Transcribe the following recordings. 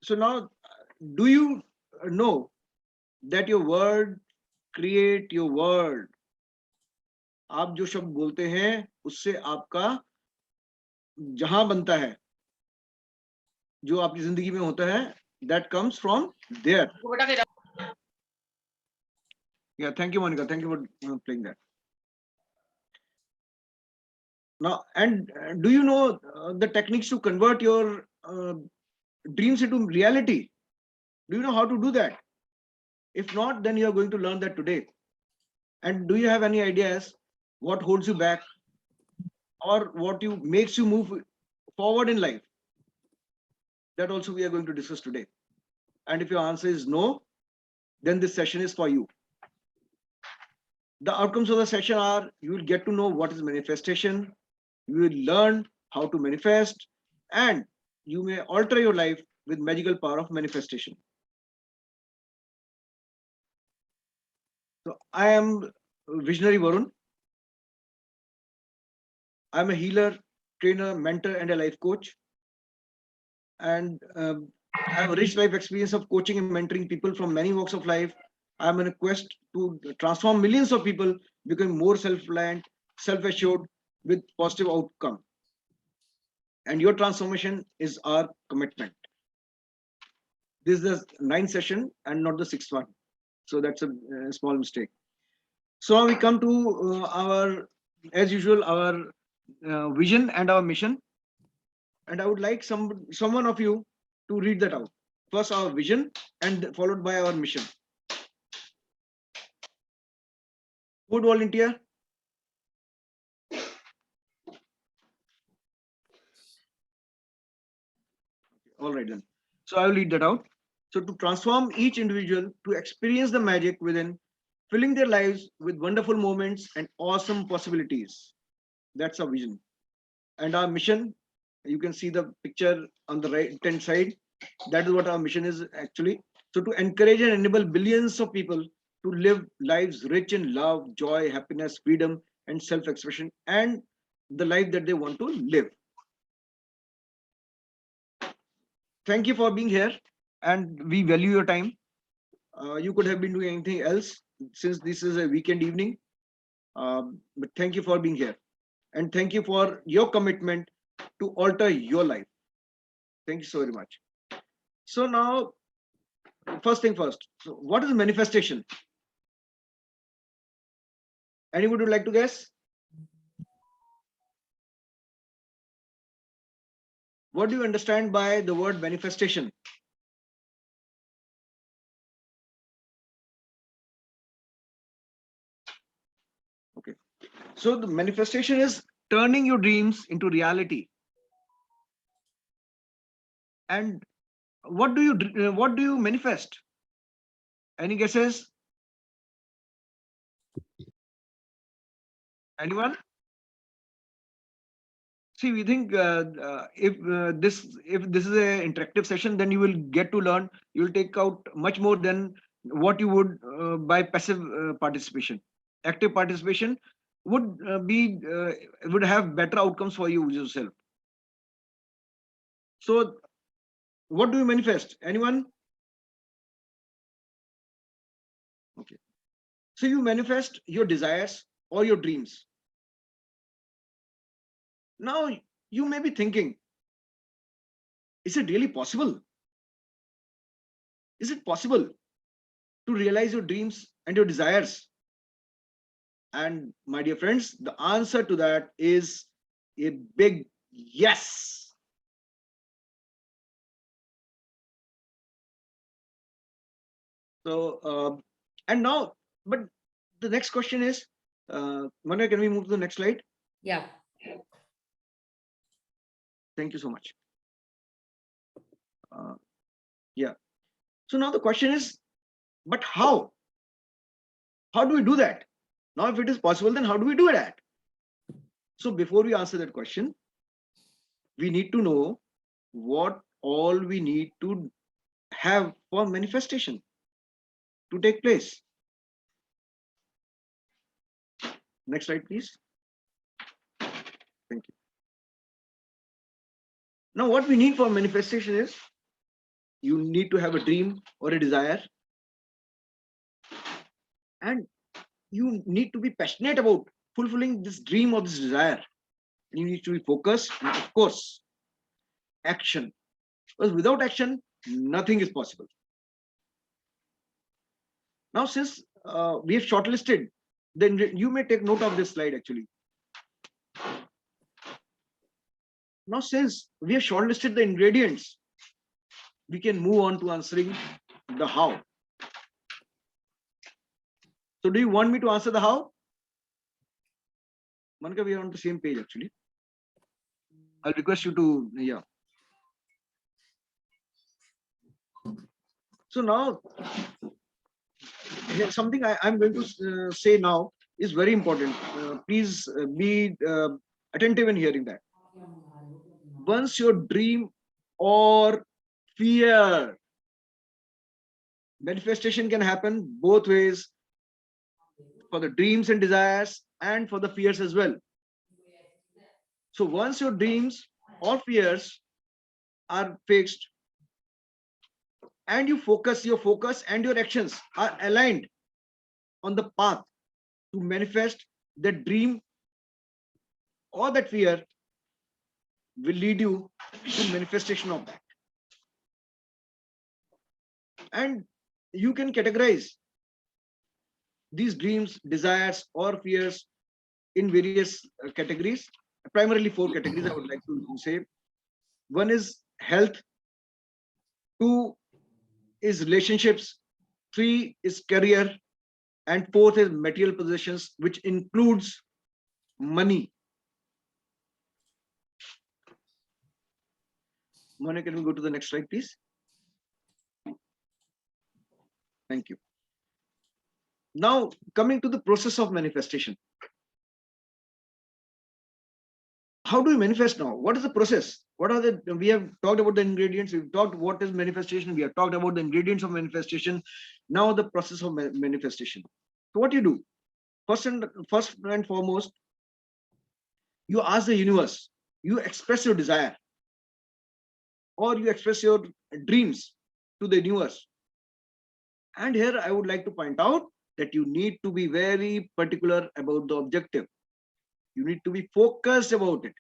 So now, do you know that your word create your world? आप जो शब्द बोलते हैं उससे आपका जहां बनता है, जो आपकी जिंदगी में होता है, that comes from there. Yeah, thank you, Monica. Thank you for playing that. Now, and do you know the techniques to convert your dreams into reality? Do you know how to do that? If not, then you are going to learn that today. And do you have any ideas what holds you back or what you makes you move forward in life? That also we are going to discuss today. And if your answer is no, then this session is for you. The outcomes of the session are you will get to know what is manifestation, you will learn how to manifest, and you may alter your life with magical power of manifestation. So I am Visionary Varun. I'm a healer, trainer, mentor, and a life coach. And I have a rich life experience of coaching and mentoring people from many walks of life. I'm on a quest to transform millions of people, becoming more self-reliant, self-assured, with positive outcome. And your transformation is our commitment. This is the 9th session and not the 6th one. So that's a small mistake. So now we come to our, as usual, our vision and our mission. And I would like someone of you to read that out. First our vision and followed by our mission. Would volunteer? All right then. So I will read that out. So to transform each individual to experience the magic within, filling their lives with wonderful moments and awesome possibilities. That's our vision. And our mission, you can see the picture on the right hand side. That is what our mission is actually. So to encourage and enable billions of people to live lives rich in love, joy, happiness, freedom, and self-expression, and the life that they want to live. Thank you for being here, and we value your time. You could have been doing anything else since this is a weekend evening, but thank you for being here, and thank you for your commitment to alter your life. Thank you so very much. So now, first thing first. So what is manifestation? Anybody would like to guess? What do you understand by the word manifestation? Okay. So the manifestation is turning your dreams into reality. And what do you manifest? Any guesses? Anyone? See, we think if this is a interactive session, then you will get to learn. You will take out much more than what you would by passive participation. Active participation would would have better outcomes for you yourself. So, what do you manifest? Anyone? Okay. So you manifest your desires or your dreams. Now you may be thinking, is it really possible? Is it possible to realize your dreams and your desires? And my dear friends, the answer to that is a big yes. So, and now, but the next question is, Manu, can we move to the next slide? Yeah. Thank you so much. Yeah. So now the question is, but how? How do we do that? Now, if it is possible, then how do we do that? So before we answer that question, we need to know what all we need to have for manifestation to take place. Next slide, please. Thank you. Now, what we need for manifestation is you need to have a dream or a desire, and you need to be passionate about fulfilling this dream or this desire. You need to be focused, and of course, action. Because without action, nothing is possible. Now, since we have shortlisted, then you may take note of this slide actually. Now, since we have shortlisted the ingredients, we can move on to answering the how. So, do you want me to answer the how? Manika, we are on the same page actually. I'll request you to, yeah. So now, something I'm going to say now is very important. Please be attentive in hearing that. Once your dream or fear, manifestation can happen both ways, for the dreams and desires and for the fears as well. So once your dreams or fears are fixed and your focus and your actions are aligned on the path to manifest that dream or that fear, will lead you to manifestation of that. And you can categorize these dreams, desires, or fears in various categories. Primarily 4 categories I would like to say. One is health, 2 is relationships, 3 is career, and 4th is material possessions, which includes money. Monica, can we go to the next slide, please? Thank you. Now, coming to the process of manifestation. How do we manifest now? What is the process? What are the, we have talked about the ingredients, we've talked what is manifestation, we have talked about the ingredients of manifestation. Now the process of manifestation. So what you do? First and foremost, you ask the universe, you express your desire, or you express your dreams to the universe. And here I would like to point out that you need to be very particular about the objective. You need to be focused about it.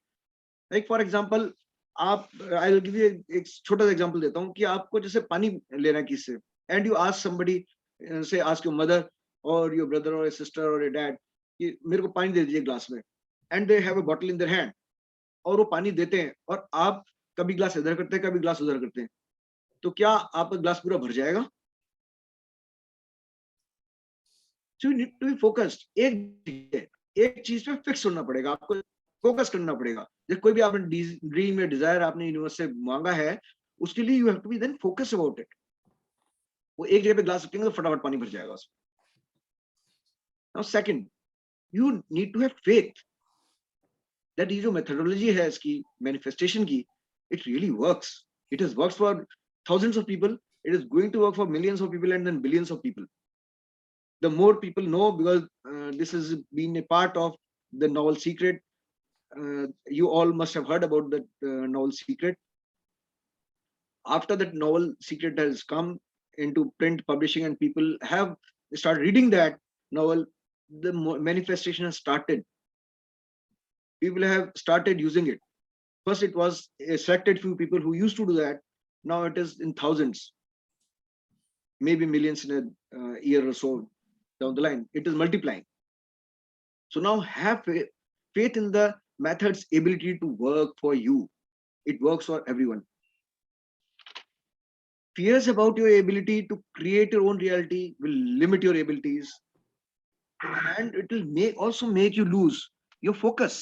Like for example, आप, I'll give you एक छोटा सा example देता हूँ कि आपको जैसे पानी लेना है किससे, and you ask somebody, say ask your mother or your brother or a sister or a dad कि मेरे को पानी दे दीजिए ग्लास में, and they have a bottle in their hand, और वो पानी देते हैं और आप कभी ग्लास इधर करते हैं कभी ग्लास उधर करते हैं, तो क्या आपका ग्लास पूरा भर जाएगा? So you need to be focused. एक चीज पे फिक्स होना पड़ेगा, आपको फोकस करना पड़ेगा. जब कोई भी आपने ड्रीम या डिजायर आपने यूनिवर्स से मांगा है, उसके लिए you have to be then focus about it. वो एक जगह पे ग्लास रखेंगे तो फटाफट पानी भर जाएगा उसमें. Now second, you need to have faith that ये जो मेथोडोलॉजी है इसकी मैनिफेस्टेशन की, it really works. It has works for thousands of people, it is going to work for millions of people and then billions of people. The more people know, because this has been a part of the novel Secret. You all must have heard about that novel Secret. After that novel Secret has come into print publishing and people have started reading that novel, the manifestation has started. People have started using it. First it was a selected few people who used to do that. Now it is in thousands, maybe millions in a year or so down the line. It is multiplying. So now have faith in the method's ability to work for you. It works for everyone. Fears about your ability to create your own reality will limit your abilities, and it will also make you lose your focus.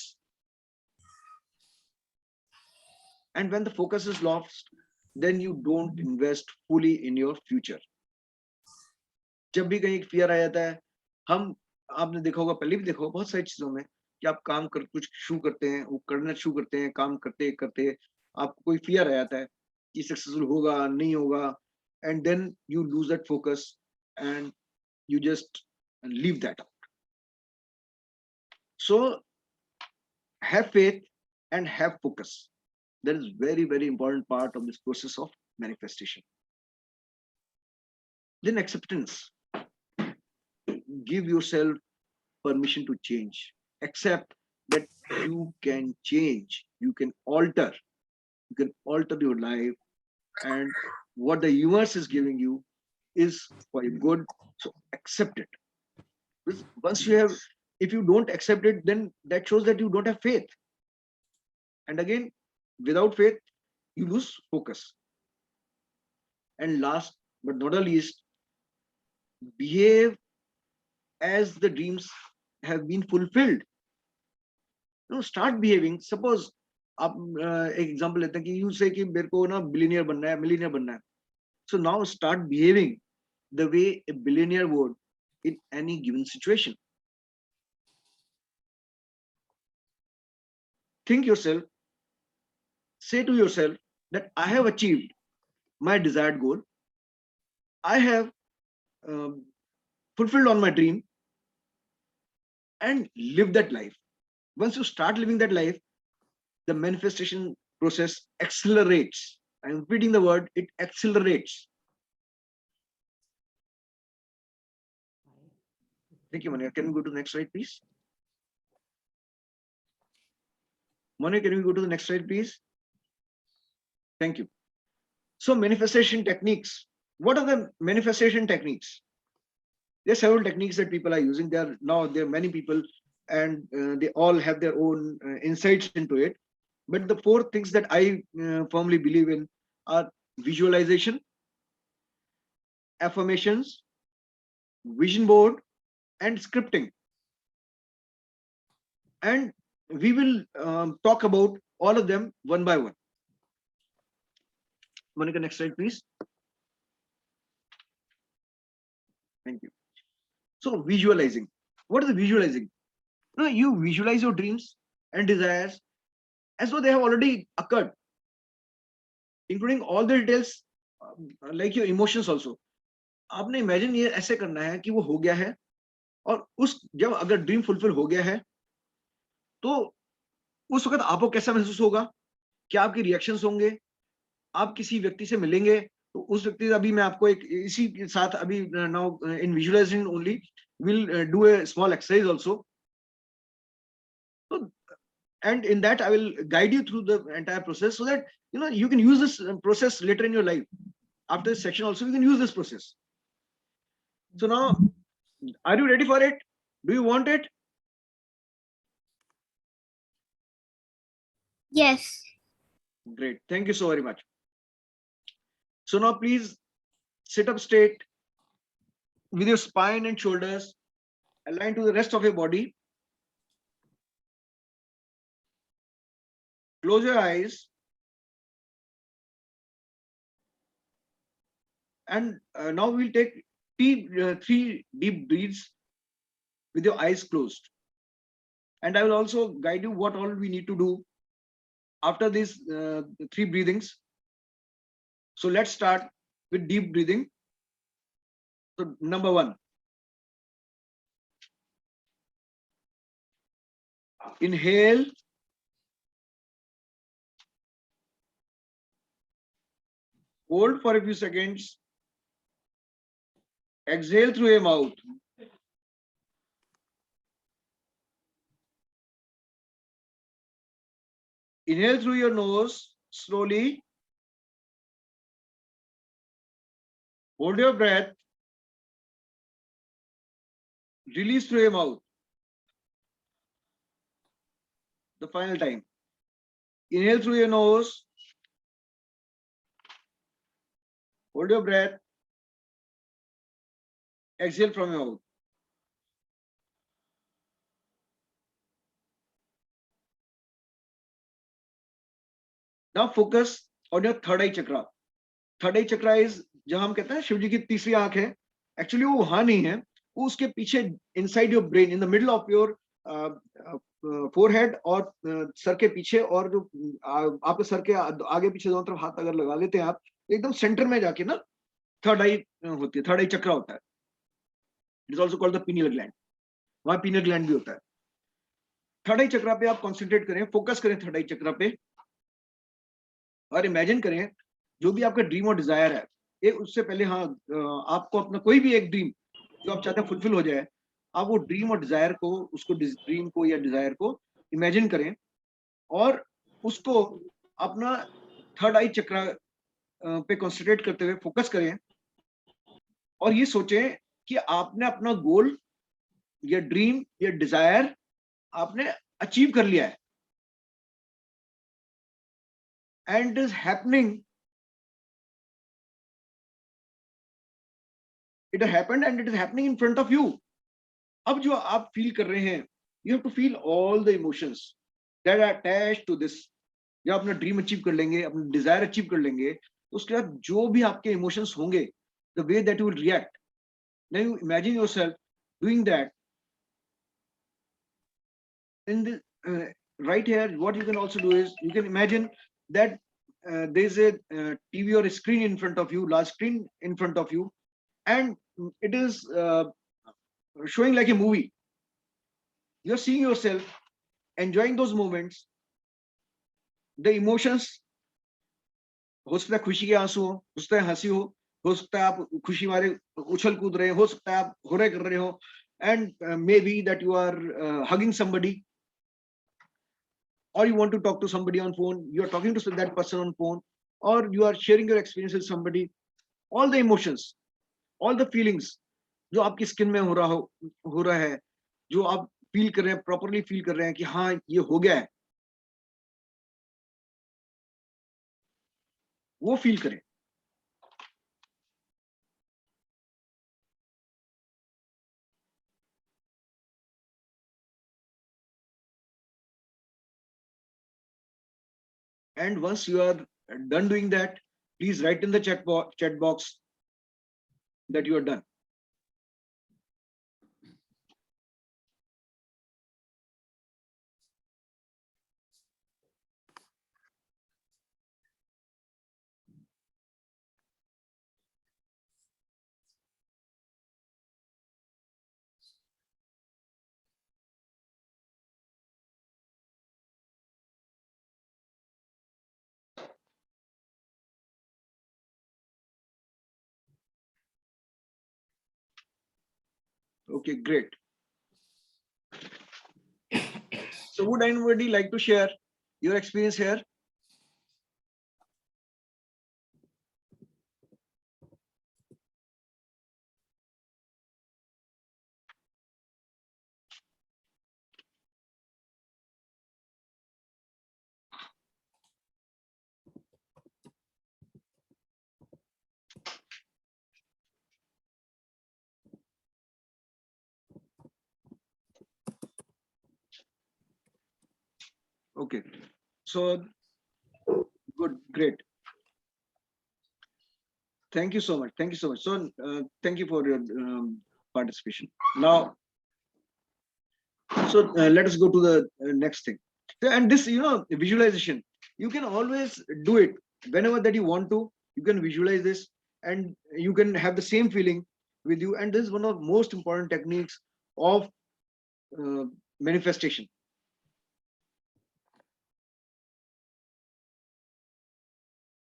And when the focus is lost, then you don't invest fully in your future. जब भी कहीं fear आ जाता है, हम, आपने देखा होगा, पहले भी देखा होगा बहुत सारी चीजों में कि आप काम कर कुछ शुरू करते हैं, वो करना शुरू करते हैं, काम करते करते आपको कोई फियर आ जाता है कि सक्सेसफुल होगा नहीं होगा, and then you lose that focus and you just leave that out. So have faith and have focus. That is very, very important part of this process of manifestation. Then acceptance. Give yourself permission to change. Accept that you can change, you can alter your life, and what the universe is giving you is for your good. So accept it. Because once you have, if you don't accept it, then that shows that you don't have faith. And again, without faith, you lose focus. And last but not the least, behave as the dreams have been fulfilled. Start behaving. Suppose आप एक example लेते हैं कि you से कि मेरे को ना बिलियनियर बनना है, मिलियनियर बनना है. So now start behaving the way a billionaire would in any given situation. Think yourself, say to yourself that I have achieved my desired goal. I have fulfilled on my dream, and live that life. Once you start living that life, the manifestation process accelerates. I'm repeating the word, it accelerates. Thank you, Mania. Can we go to the next slide, please? Mania, can we go to the next slide, please? Thank you. So manifestation techniques. What are the manifestation techniques? There are several techniques that people are using. There are many people, and they all have their own insights into it. But the four things that I firmly believe in are visualization, affirmations, vision board, and scripting. And we will talk about all of them one by one. Monica, next slide, please. Thank you. So visualizing. What is the visualizing? You visualize your dreams and desires as though they have already occurred, including all the details, like your emotions also. आपने imagine ये ऐसे करना है कि वो हो गया है, और उस जब अगर ड्रीम फुलफिल हो गया है तो उस वक्त आपको कैसा महसूस होगा, क्या आपके रिएक्शंस होंगे, आप किसी व्यक्ति से मिलेंगे तो उस व्यक्ति से, अभी मैं आपको एक इसी के साथ अभी now in visualising only will do a small exercise also, and in that I will guide you through the entire process so that you can use this process later in your life. After this section also you can use this process. So now, are you ready for it? Do you want it? Yes. Great. Thank you so very much. So now please sit up straight with your spine and shoulders aligned to the rest of your body. Close your eyes. And now we'll take 3 deep breaths with your eyes closed. And I will also guide you what all we need to do after these 3 breathings. So let's start with deep breathing. So number 1. Inhale. Hold for a few seconds. Exhale through your mouth. Inhale through your nose slowly. Hold your breath. Release through your mouth. The final time. Inhale through your nose. Hold your breath. Exhale from your mouth. Now focus on your third eye chakra. Third eye chakra is जहां हम कहते हैं शिव जी की तीसरी आंख है. Actually वो वहां नहीं है, वो उसके पीछे inside your brain, in the middle of your forehead और सर के पीछे, और जो आपके सर के आगे पीछे दोनों तरफ हाथ अगर लगा लेते हैं आप, एकदम सेंटर में जाके ना थर्ड आई होती है, थर्ड आई चक्रा होता है. It is also called the pineal gland. वहां पीनियल ग्लैंड भी होता है. थर्ड आई चक्रा पे आप कॉन्सेंट्रेट करें, फोकस करें थर्ड आई चक्रा पे. और इमेजिन करें जो भी आपका ड्रीम और डिजायर है, एक उससे पहले हाँ आपको अपना कोई भी एक ड्रीम जो आप चाहते हैं फुलफिल हो जाए, आप वो ड्रीम और डिजायर को, उसको ड्रीम को या डिजायर को इमेजिन करें और उसको अपना थर्ड आई चक्र पे कॉन्सेंट्रेट करते हुए फोकस करें और ये सोचें कि आपने अपना गोल या ड्रीम या डिजायर आपने अचीव कर लिया है and is happening, it happened and it is happening in front of you. अब जो आप फील कर रहे हैं, you have to feel all the emotions that are attached to this. जब अपना ड्रीम अचीव कर लेंगे, अपना डिजायर अचीव कर लेंगे, तो उसके बाद जो भी आपके इमोशंस होंगे, the way that you will react, now you imagine yourself doing that in the right here. What you can also do is you can imagine that there's a TV or a screen in front of you, large screen in front of you, and it is showing like a movie. You're seeing yourself enjoying those moments, the emotions. हो सकता है खुशी के आंसू हो सकता है हंसी हो सकता है आप खुशी मारे उछल कूद रहे हो सकता है आप घोड़े कर रहे हो, and maybe that you are hugging somebody, or you want to talk to somebody on phone, you are talking to that person on phone, or you are sharing your experience with somebody. All the emotions, all the feelings जो आपकी skin में हो रहा है, जो आप feel कर रहे हैं, प्रॉपरली फील कर रहे हैं कि हाँ ये हो गया है, वो फील करें। And once you are done doing that, please write in the chat box that you are done. Okay, great. So would anybody like to share your experience here? Okay, so good, great. Thank you so much. Thank you so much. So thank you for your participation. Now, so let us go to the next thing. And this, visualization, you can always do it whenever that you want to. You can visualize this, and you can have the same feeling with you. And this is one of the most important techniques of manifestation.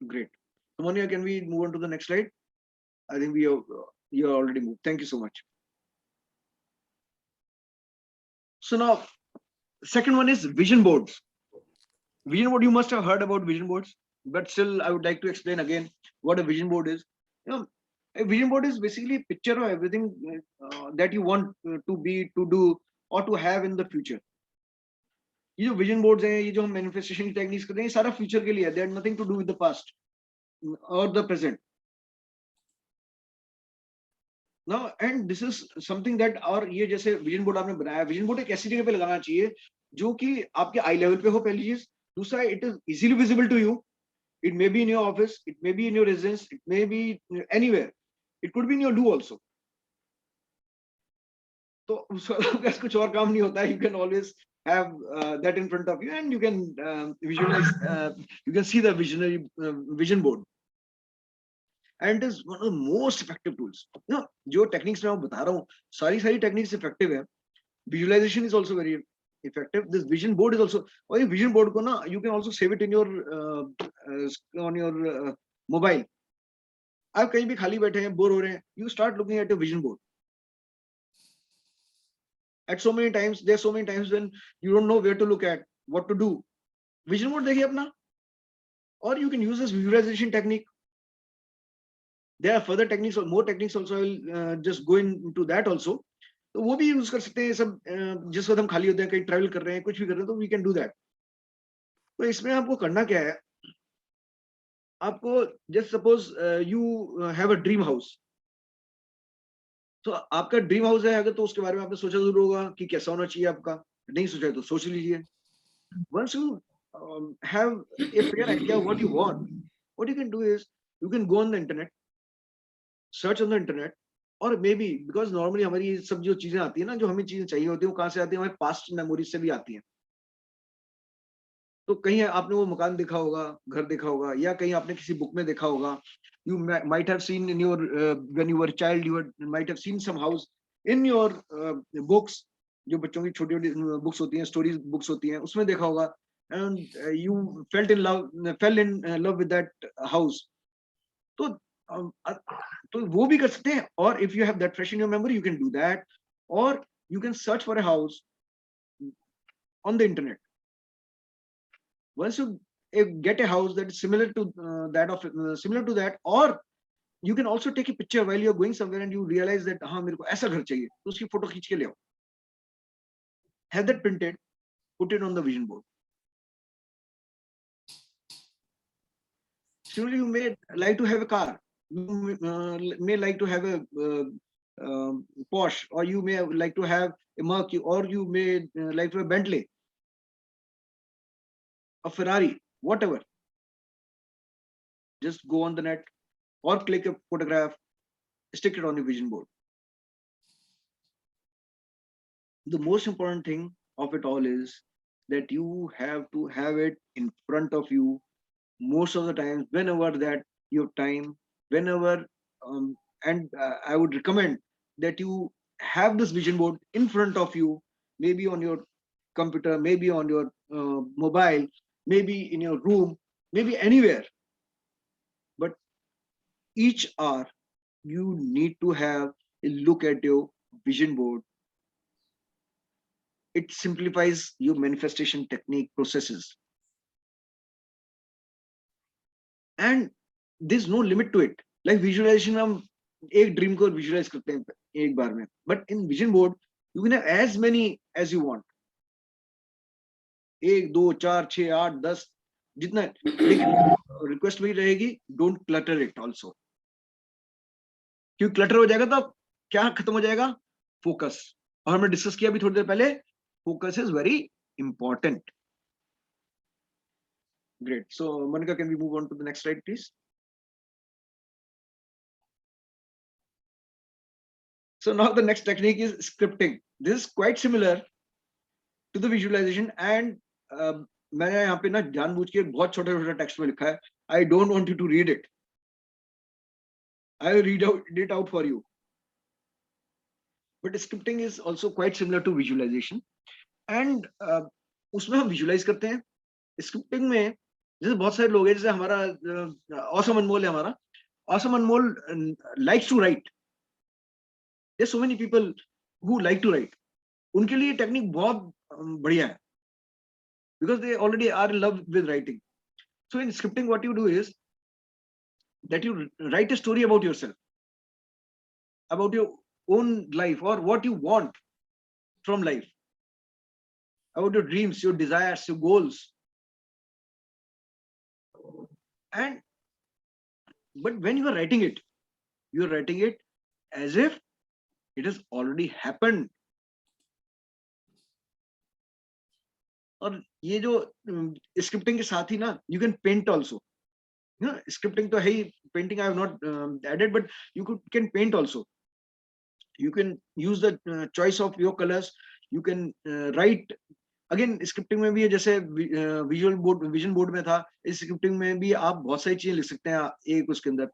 Great. Monia, can we move on to the next slide? I think you already moved. Thank you so much. So now, second one is vision boards. Vision board, you must have heard about vision boards, but still I would like to explain again what a vision board is. A vision board is basically a picture of everything that you want to be, to do, or to have in the future. ये जो vision boards हैं, ये जो हम manifestation की techniques करते हैं, ये सारा future के लिए है. They have nothing to do with the past or the present. Now, and this is something that, और ये जैसे vision board आपने बनाया, vision board एक ऐसी जगह पे लगाना चाहिए जो कि आपके eye level पे हो, पहली चीज. दूसरा, it is easily visible to you. It may be in your office, it may be in your residence, it may be anywhere. It could be in your do also. तो उसका कुछ और काम नहीं होता है. You can always have that in front of you, and you can visualize. You can see the vision board, and it is one of the most effective tools. जो techniques मैं बता रहा हूँ, सारी techniques effective है. Visualization is also very effective. This vision board is also, or ये vision board को ना, you can also save it in your on your mobile. आप कहीं भी खाली बैठे हैं, बोर हो रहे हैं, you start looking at a vision board. At so many times, there are so many times when you don't know where to look at, what to do. Vision board देखिए अपना, or you can use this visualization technique. There are further techniques or more techniques also. I will just go into that also. तो वो भी use कर सकते हैं सब, जिस वक्त हम खाली होते हैं, कहीं ट्रैवल कर रहे हैं, कुछ भी कर रहे हैं, तो वी कैन डू दैट. तो इसमें आपको करना क्या है, आपको just suppose you have a dream house. तो आपका ड्रीम हाउस है अगर, तो उसके बारे में आपने सोचा जरूर होगा कि कैसा होना चाहिए आपका. नहीं सोचा है तो सोच लीजिए. Once you have a fair idea what you want, what you can do is you can go on the internet, search on the internet, और मे बी बिकॉज नॉर्मली हमारी ये सब जो चीजें आती है ना, जो हमें चीजें चाहिए होती है, वो कहाँ से आती है, हमारे पास्ट मेमोरीज से भी आती हैं. तो कहीं आपने वो मकान देखा होगा, घर देखा होगा, या कहीं आपने किसी बुक में देखा होगा. You might have seen in your when you were a child, might have seen some house in your books. जो बच्चों की छोटी छोटी बुक्स होती हैं, स्टोरीज बुक्स होती हैं, उसमें देखा होगा. And you fell in love with that house. तो तो वो भी कर सकते हैं. और if you have that fresh in your memory, you can do that. Or you can search for a house on the internet. Once you get a house that is similar to that, or you can also take a picture while you're going somewhere and you realize that हाँ मेरे को ऐसा घर चाहिए, तो उसकी photo खींच के ले आओ. Have that printed, put it on the vision board. Similarly, you may like to have a car. You may like to have a Porsche, or you may like to have a Mercury, or you may like to have a Bentley, a Ferrari, whatever. Just go on the net or click a photograph, stick it on your vision board. The most important thing of it all is that you have to have it in front of you most of the time, whenever that you have time, whenever, and I would recommend that you have this vision board in front of you, maybe on your computer, maybe on your mobile, maybe in your room, maybe anywhere. But each hour you need to have a look at your vision board. It simplifies your manifestation technique processes. And there's no limit to it. Like visualization, हम एक dream को visualise करते हैं एक बार में, but in vision board you can have as many as you want. 1 2 4 6 8 10 जितना. लेकिन रिक्वेस्ट वही रहेगी, डोंट क्लटर इट ऑल्सो. क्योंकि क्लटर हो जाएगा तो क्या खत्म हो जाएगा, फोकस. और हमने डिस्कस किया अभी थोड़ी देर पहले, focus is very important. Great. So, Monica, can we move on to the next slide, please? So now the next technique is scripting. This is quite similar to the visualization, and मैंने यहाँ पे ना जानबूझ के बहुत छोटा-छोटा text में लिखा है. I don't want you to read it. I will read it out for you. But scripting is also quite similar to visualization, and उसमें हम visualize करते हैं. Scripting में जैसे बहुत सारे लोग हैं, जैसे हमारा ऑसम अनमोल है, हमारा awesome Anmol likes to write. There's so many people who like to write. उनके लिए टेक्निक बहुत बढ़िया है, because they already are in love with writing. So in scripting, what you do is that you write a story about yourself, about your own life, or what you want from life, about your dreams, your desires, your goals. And but when you are writing it as if it has already happened. और ये जो scripting के साथ ही ना, you can paint also. Scripting तो है ही, painting I have not added, but you can paint also. You can use the choice of your colors. You can write. Again, scripting में भी है, जैसे विजन बोर्ड में था, इस स्क्रिप्टिंग में भी आप बहुत सारी चीजें लिख सकते हैं एक उसके अंदर.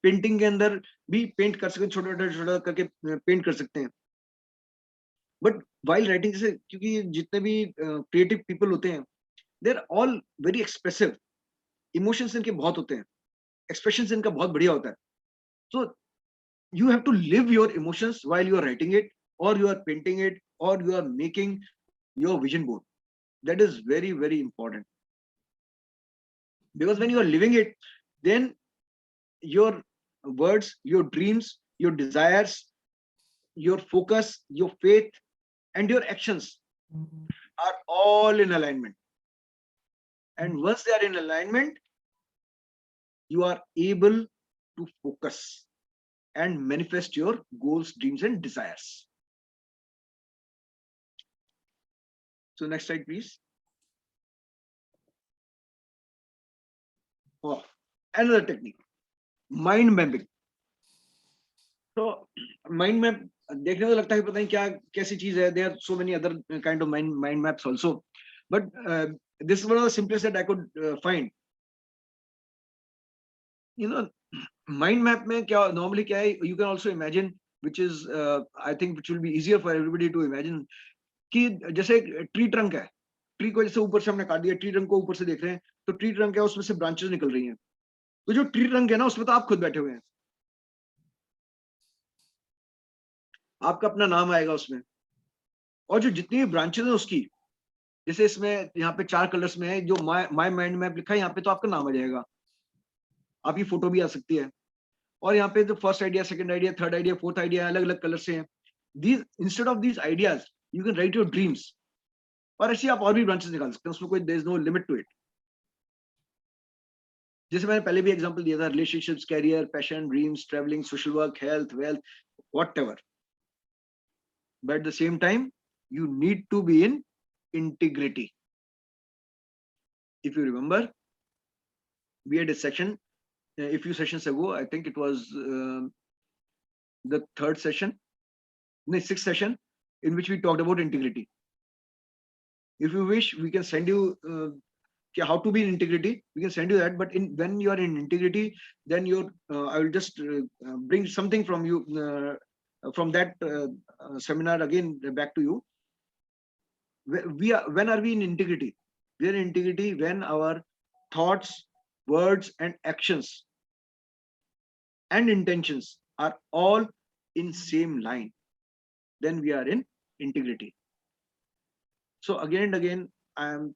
पेंटिंग के अंदर भी पेंट कर सकते हैं, छोटा छोटा करके पेंट कर सकते हैं. बट वाइल राइटिंग, जैसे क्योंकि जितने भी क्रिएटिव पीपल होते हैं, they are all very expressive, emotions इनके बहुत होते हैं, एक्सप्रेशन इनका बहुत बढ़िया होता है. सो you have to live your emotions while you are writing it, or you are painting it, or you are making your vision board. That is very, very important, because when you are living it, then your words, your dreams, your desires, your focus, your faith, and your actions are all in alignment. And once they are in alignment, you are able to focus and manifest your goals, dreams, and desires. So next slide, please. Oh, another technique, mind mapping. तो mind map देखने को लगता है पता नहीं क्या कैसी चीज है. There are so many other kind of mind maps also, but this one of the simplest that I could find. You know, mind map में क्या नॉर्मली क्या है, you can also imagine, which is I think which will be easier for everybody to imagine, कि जैसे एक tree trunk है, tree को जैसे ऊपर से हमने काट दिया, ट्री ट्रंक को ऊपर से देख रहे हैं, तो ट्री ट्रंक है, उसमें से ब्रांचेस निकल रही हैं. तो जो ट्री ट्रंक है ना, उसमें तो आप खुद बैठे हुए हैं, आपका अपना नाम आएगा उसमें, और जो जितनी भी ब्रांचेस है उसकी, जैसे इसमें यहाँ पे 4 कलर्स में है, जो माय माइंड मैप लिखा है यहाँ पे, तो आपका नाम आ जाएगा, आपकी फोटो भी आ सकती है. और यहाँ पे जो first idea, second idea, third idea, fourth idea अलग अलग कलर से हैं. These instead of these ideas you can write your dreams. और ऐसे आप और भी ब्रांचेस निकाल सकते हैं, उसमें कोई there is no limit to it. जैसे मैंने पहले भी एग्जांपल दिया था, relationships, career, passion, dreams, travelling, social work, health, wealth, whatever. But at the same time you need to be in integrity. If you remember, we had a section a few sessions ago, I think it was the third session, no, sixth session, in which we talked about integrity. If you wish, we can send you how to be in integrity, we can send you that. But when you are in integrity, then I will just bring something from you from that seminar again back to you. When are we in integrity? We are in integrity when our thoughts, words, and actions and intentions are all in same line. Then we are in integrity. So again and again, I am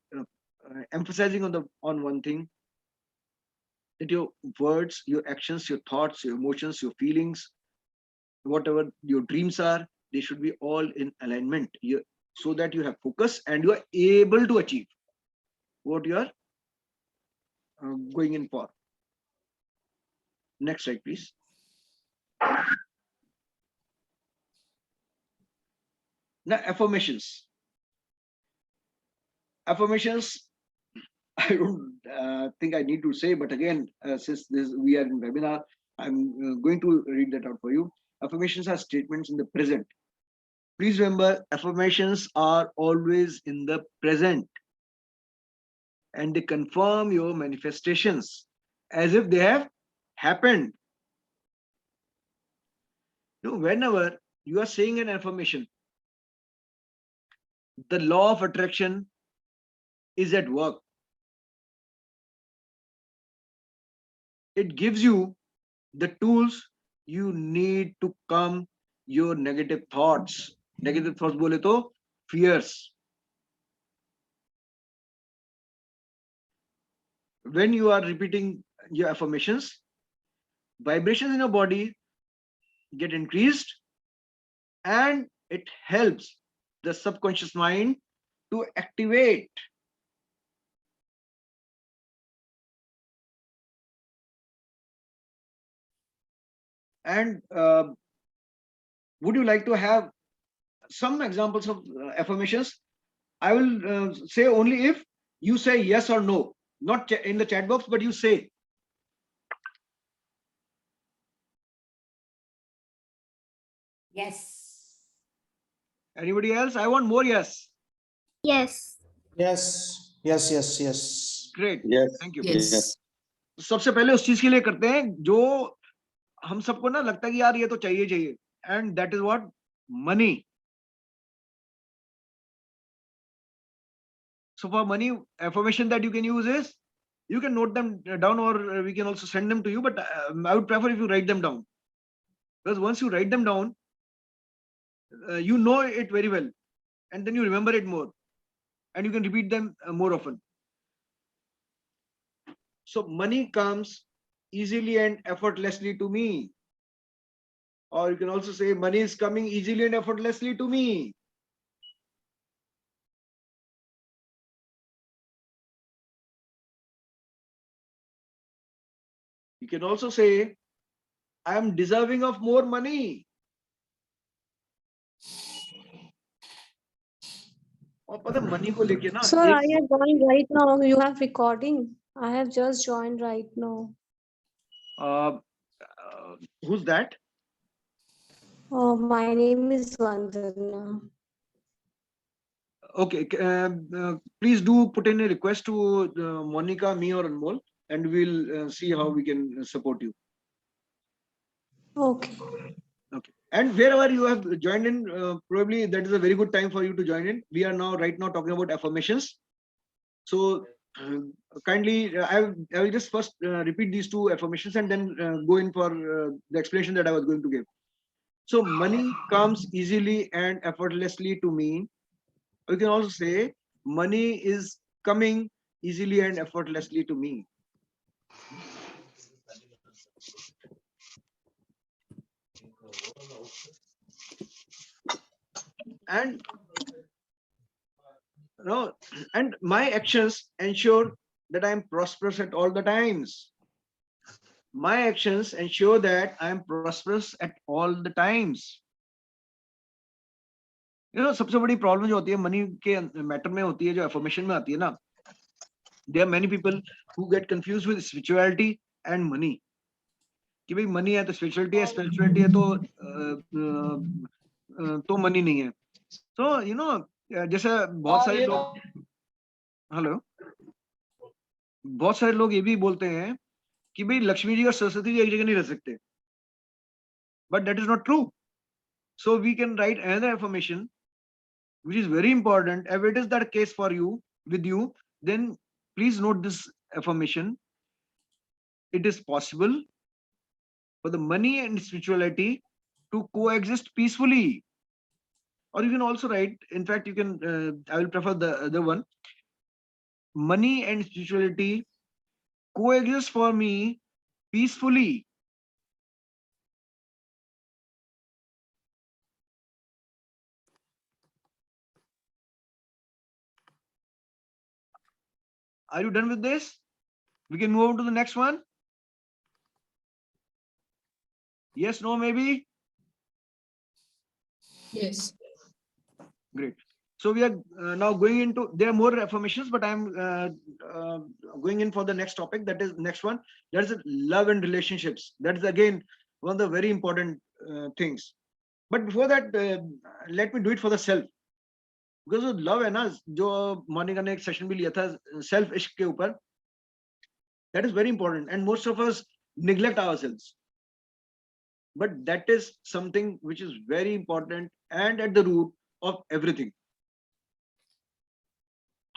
emphasizing on one thing, that your words, your actions, your thoughts, your emotions, your feelings, whatever your dreams are, they should be all in alignment, so that you have focus and you are able to achieve what you are going in for. Next slide, please. Now, affirmations. Affirmations, I don't think I need to say, but again, since we are in webinar, I'm going to read that out for you. Affirmations are statements in the present. Please remember, affirmations are always in the present, and they confirm your manifestations as if they have happened. Whenever you are saying an affirmation, the law of attraction is at work. It gives you the tools you need to calm your negative thoughts. Negative thoughts bole to fears. When you are repeating your affirmations, vibrations in your body get increased, and it helps the subconscious mind to activate. And would you like to have some examples of affirmations? I will say only if you say yes or no, not in the chat box, but you say. Yes. Anybody else? I want more yes. Yes. Yes, yes, yes, yes. Great. Yes. Thank you. Yes. सबसे पहले उस चीज के लिए करते हैं जो हम सबको ना लगता है कि यार ये तो चाहिए, and that is what, money. So for money, affirmation that you can use is, you can note them down, or we can also send them to you, but I would prefer if you write them down, because once you write them down, you know it very well, and then you remember it more, and you can repeat them more often. So money comes easily and effortlessly to me. Or you can also say, money is coming easily and effortlessly to me. You can also say, I am deserving of more money. और पता है money को लेके ना Sir, I एक have joined right now. You have recording. I have just joined right now. uh, who's that? Oh, my name is Vandana. Okay, please do put in a request to Monica, me, or Anmol, and we'll see how we can support you. Okay. Okay. And wherever you have joined in, probably that is a very good time for you to join in. We are now right now talking about affirmations. So kindly, I will just first repeat these two affirmations and then go in for the explanation that I was going to give. So money comes easily and effortlessly to me. You can also say, money is coming easily and effortlessly to me. And no, and my actions ensure that I am prosperous at all the times. My actions ensure that I am prosperous at all the times. सबसे बड़ी problem जो होती है money के matter में होती है, जो एफर्मेशन में आती है ना, there are many people who get confused with spirituality and money. कि भाई मनी है तो स्पिरिचुअलिटी है, स्पिरिचुअलिटी है तो मनी नहीं है. तो जैसे बहुत सारे लोग, हेलो, बहुत सारे लोग ये भी बोलते हैं कि भाई लक्ष्मी जी और सरस्वती जी एक जगह नहीं रह सकते, but that is not true. So we can write another affirmation which is very important. If it is that case for you, with you, then please note this affirmation. It is possible for the money and spirituality to coexist peacefully. Or you can also write, in fact, you can, I will prefer the other one. Money and spirituality coexist for me peacefully. Are you done with this? We can move on to the next one. Yes, no, maybe? Yes. Great. So we are now going into, there are more affirmations, but I'm going in for the next topic. That is next one. That is love and relationships. That is again one of the very important things. But before that, let me do it for the self. Because love है ना, जो मोनिका ने एक session भी लिया था self इश्क के ऊपर, that is very important, and most of us neglect ourselves. But that is something which is very important and at the root of everything.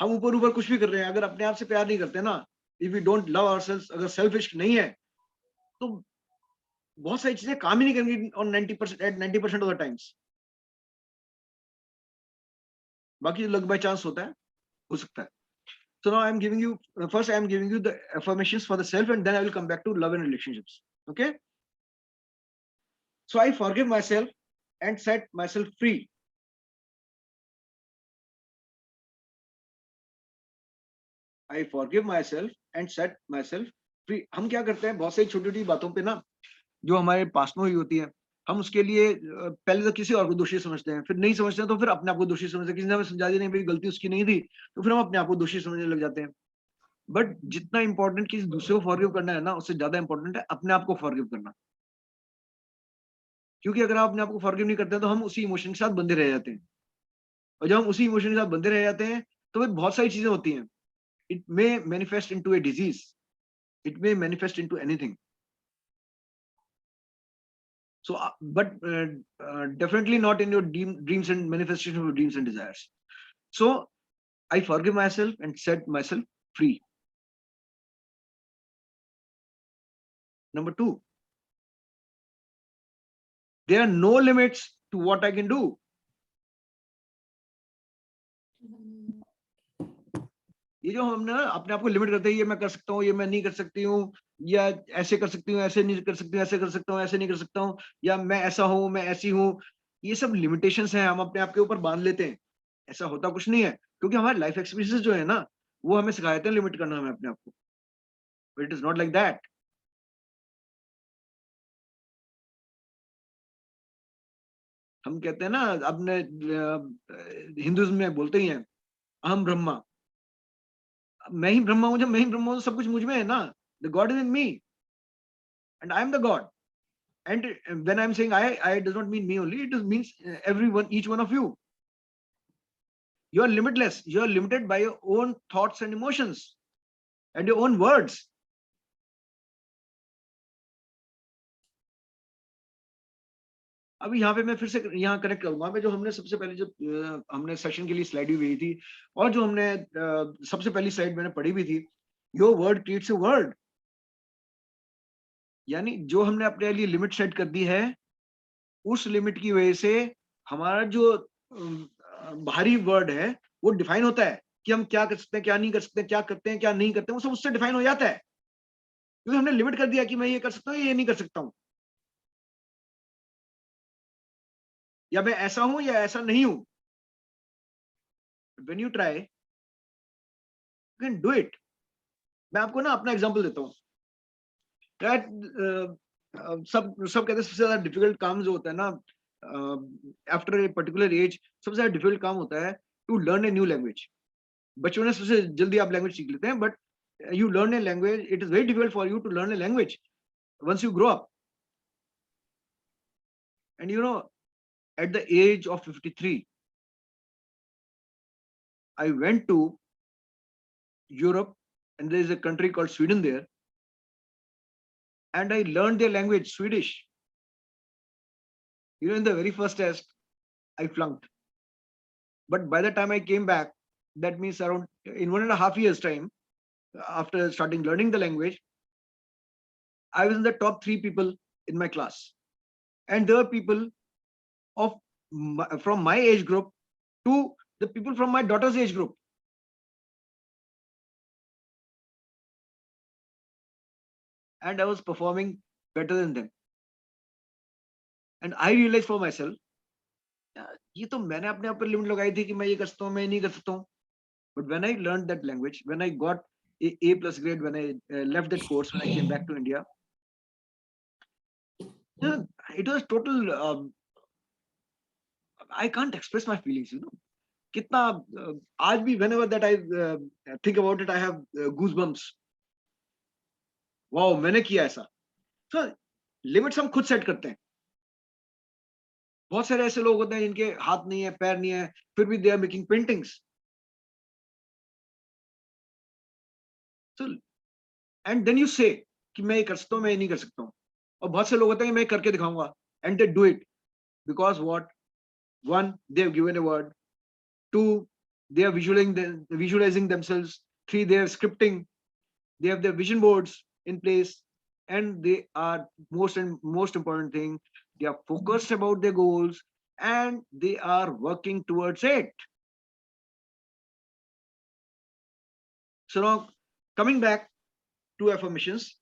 हम ऊपर ऊपर कुछ भी कर रहे हैं, अगर अपने आप से प्यार नहीं करते ना, if we don't love ourselves, अगर सेल्फ इश्क नहीं है, तो बहुत सारी चीजें काम ही नहीं करेंगी on 90% at 90% of the times. बाकी लक बाय चांस होता है, हो सकता है. So now I'm giving you, first I'm giving you the affirmations for the self, and then I will come back to love and relationships. Okay? So I forgive myself and set myself free. I forgive myself and set myself free. हम क्या करते हैं, बहुत सारी छोटी छोटी बातों पे ना, जो हमारे पास में हुई होती है, हम उसके लिए पहले तो किसी और को दोषी समझते हैं, फिर नहीं समझते हैं तो फिर अपने आप को दोषी समझते हैं. किसी ने हमें समझा दिया नहीं भाई गलती उसकी नहीं थी, तो फिर हम अपने आप को दोषी समझने लग जाते हैं. बट जितना इंपॉर्टेंट किसी दूसरे को फॉरगिव करना है ना, उससे ज्यादा इंपॉर्टेंट है अपने आप को फॉरगिव करना. क्योंकि अगर आप अपने आप को फॉरगिव नहीं करते हैं तो हम उसी इमोशन के साथ बंधे रह जाते हैं, और जब हम उसी इमोशन के साथ बंधे रह जाते हैं तो फिर बहुत सारी चीजें होती हैं. It may manifest into a disease, it may manifest into anything. So but definitely not in your dreams and manifestation of your dreams and desires. So I forgive myself and set myself free. Number two, there are no limits to what I can do. ये जो हमने अपने आप को limit करते हैं, ये मैं कर सकता हूँ, ये मैं नहीं कर सकती हूँ, या ऐसे कर सकती हूँ, ऐसे नहीं कर सकती हूँ, ऐसे कर सकता हूँ, ऐसे नहीं कर सकता हूँ, या मैं ऐसा हूँ, मैं ऐसी हूँ, ये सब लिमिटेशंस हैं, हम अपने आप के ऊपर बांध लेते हैं. ऐसा होता कुछ नहीं है, क्योंकि हमारे लाइफ एक्सपीरियंसेस जो है ना, वो हमें सिखाते हैं लिमिट करना हमें अपने आप को. But it is not like that. हम कहते हैं ना, अपने हिंदुइज्म में बोलते ही हैं, अहम ब्रह्मा. मैं ही ब्रह्मा हूँ. जब मैं ही ब्रह्मा हूँ तो सब कुछ मुझ में है ना. The God is in me and I am the God. And when I'm saying I does not mean me only, it just means everyone, each one of you. You are limitless. You are limited by your own thoughts and emotions and your own words. अभी यहाँ पे मैं फिर से यहाँ connect करूंगा. मैं जो हमने सबसे पहले जब हमने सेशन के लिए स्लाइड भी भेजी थी, और जो हमने सबसे पहली स्लाइड मैंने पढ़ी भी थी, your word creates a world. यानी जो हमने अपने लिए लिमिट सेट कर दी है, उस लिमिट की वजह से हमारा जो बाहरी वर्ड है वो डिफाइन होता है कि हम क्या कर सकते हैं, क्या नहीं कर सकते, क्या करते हैं, क्या नहीं करते हैं, वो सब उससे डिफाइन हो जाता है, क्योंकि हमने लिमिट कर दिया कि मैं ये कर सकता हूँ, ये नहीं कर सकता हूँ, या मैं ऐसा हूं या ऐसा नहीं हूं. When you try, you can do it. मैं आपको ना अपना एग्जांपल देता हूँ. सब कहते हैं सबसे ज्यादा डिफिकल्ट काम जो होता है ना, आफ्टर ए पर्टिकुलर एज, सबसे ज्यादा डिफिकल्ट काम होता है to learn a new language. बच्चों ने सबसे जल्दी आप लैंग्वेज सीख लेते हैं, but you learn a language, it is very difficult for you to learn a language once you grow up. And you know, at the age of 53, I went to Europe, and there is a country called Sweden there, and I learned their language, Swedish. You know, in the very first test, I flunked. But by the time I came back, that means around in 1.5 years time, after starting learning the language, I was in the top 3 people in my class. And there were people of from my age group to the people from my daughter's age group. And I was performing better than them. And I realized for myself, ये तो मैंने अपने आप पर limit लगाई थी कि मैं ये कर सकता हूँ, मैं नहीं कर सकता हूँ. But when I learned that language, when I got A plus grade, when I left that course, when I came back to India, it was total. I can't express my feelings, you know. कितना आज भी whenever that I think about it, I have goosebumps. Wow, मैंने किया ऐसा. So limits हम खुद set करते हैं. बहुत सारे ऐसे लोग होते हैं जिनके हाथ नहीं है, पैर नहीं है, फिर भी they are making paintings. So and then you say कि मैं ये कर सकता हूँ, मैं ये नहीं कर सकता हूँ. और बहुत से लोग होते हैं कि मैं करके दिखाऊंगा, and they do it because what? One, they have given a word. Two, they are visualizing themselves. Three, they are scripting. They have their vision boards in place, and they are most important thing, they are focused about their goals, and they are working towards it. So now, coming back to affirmations,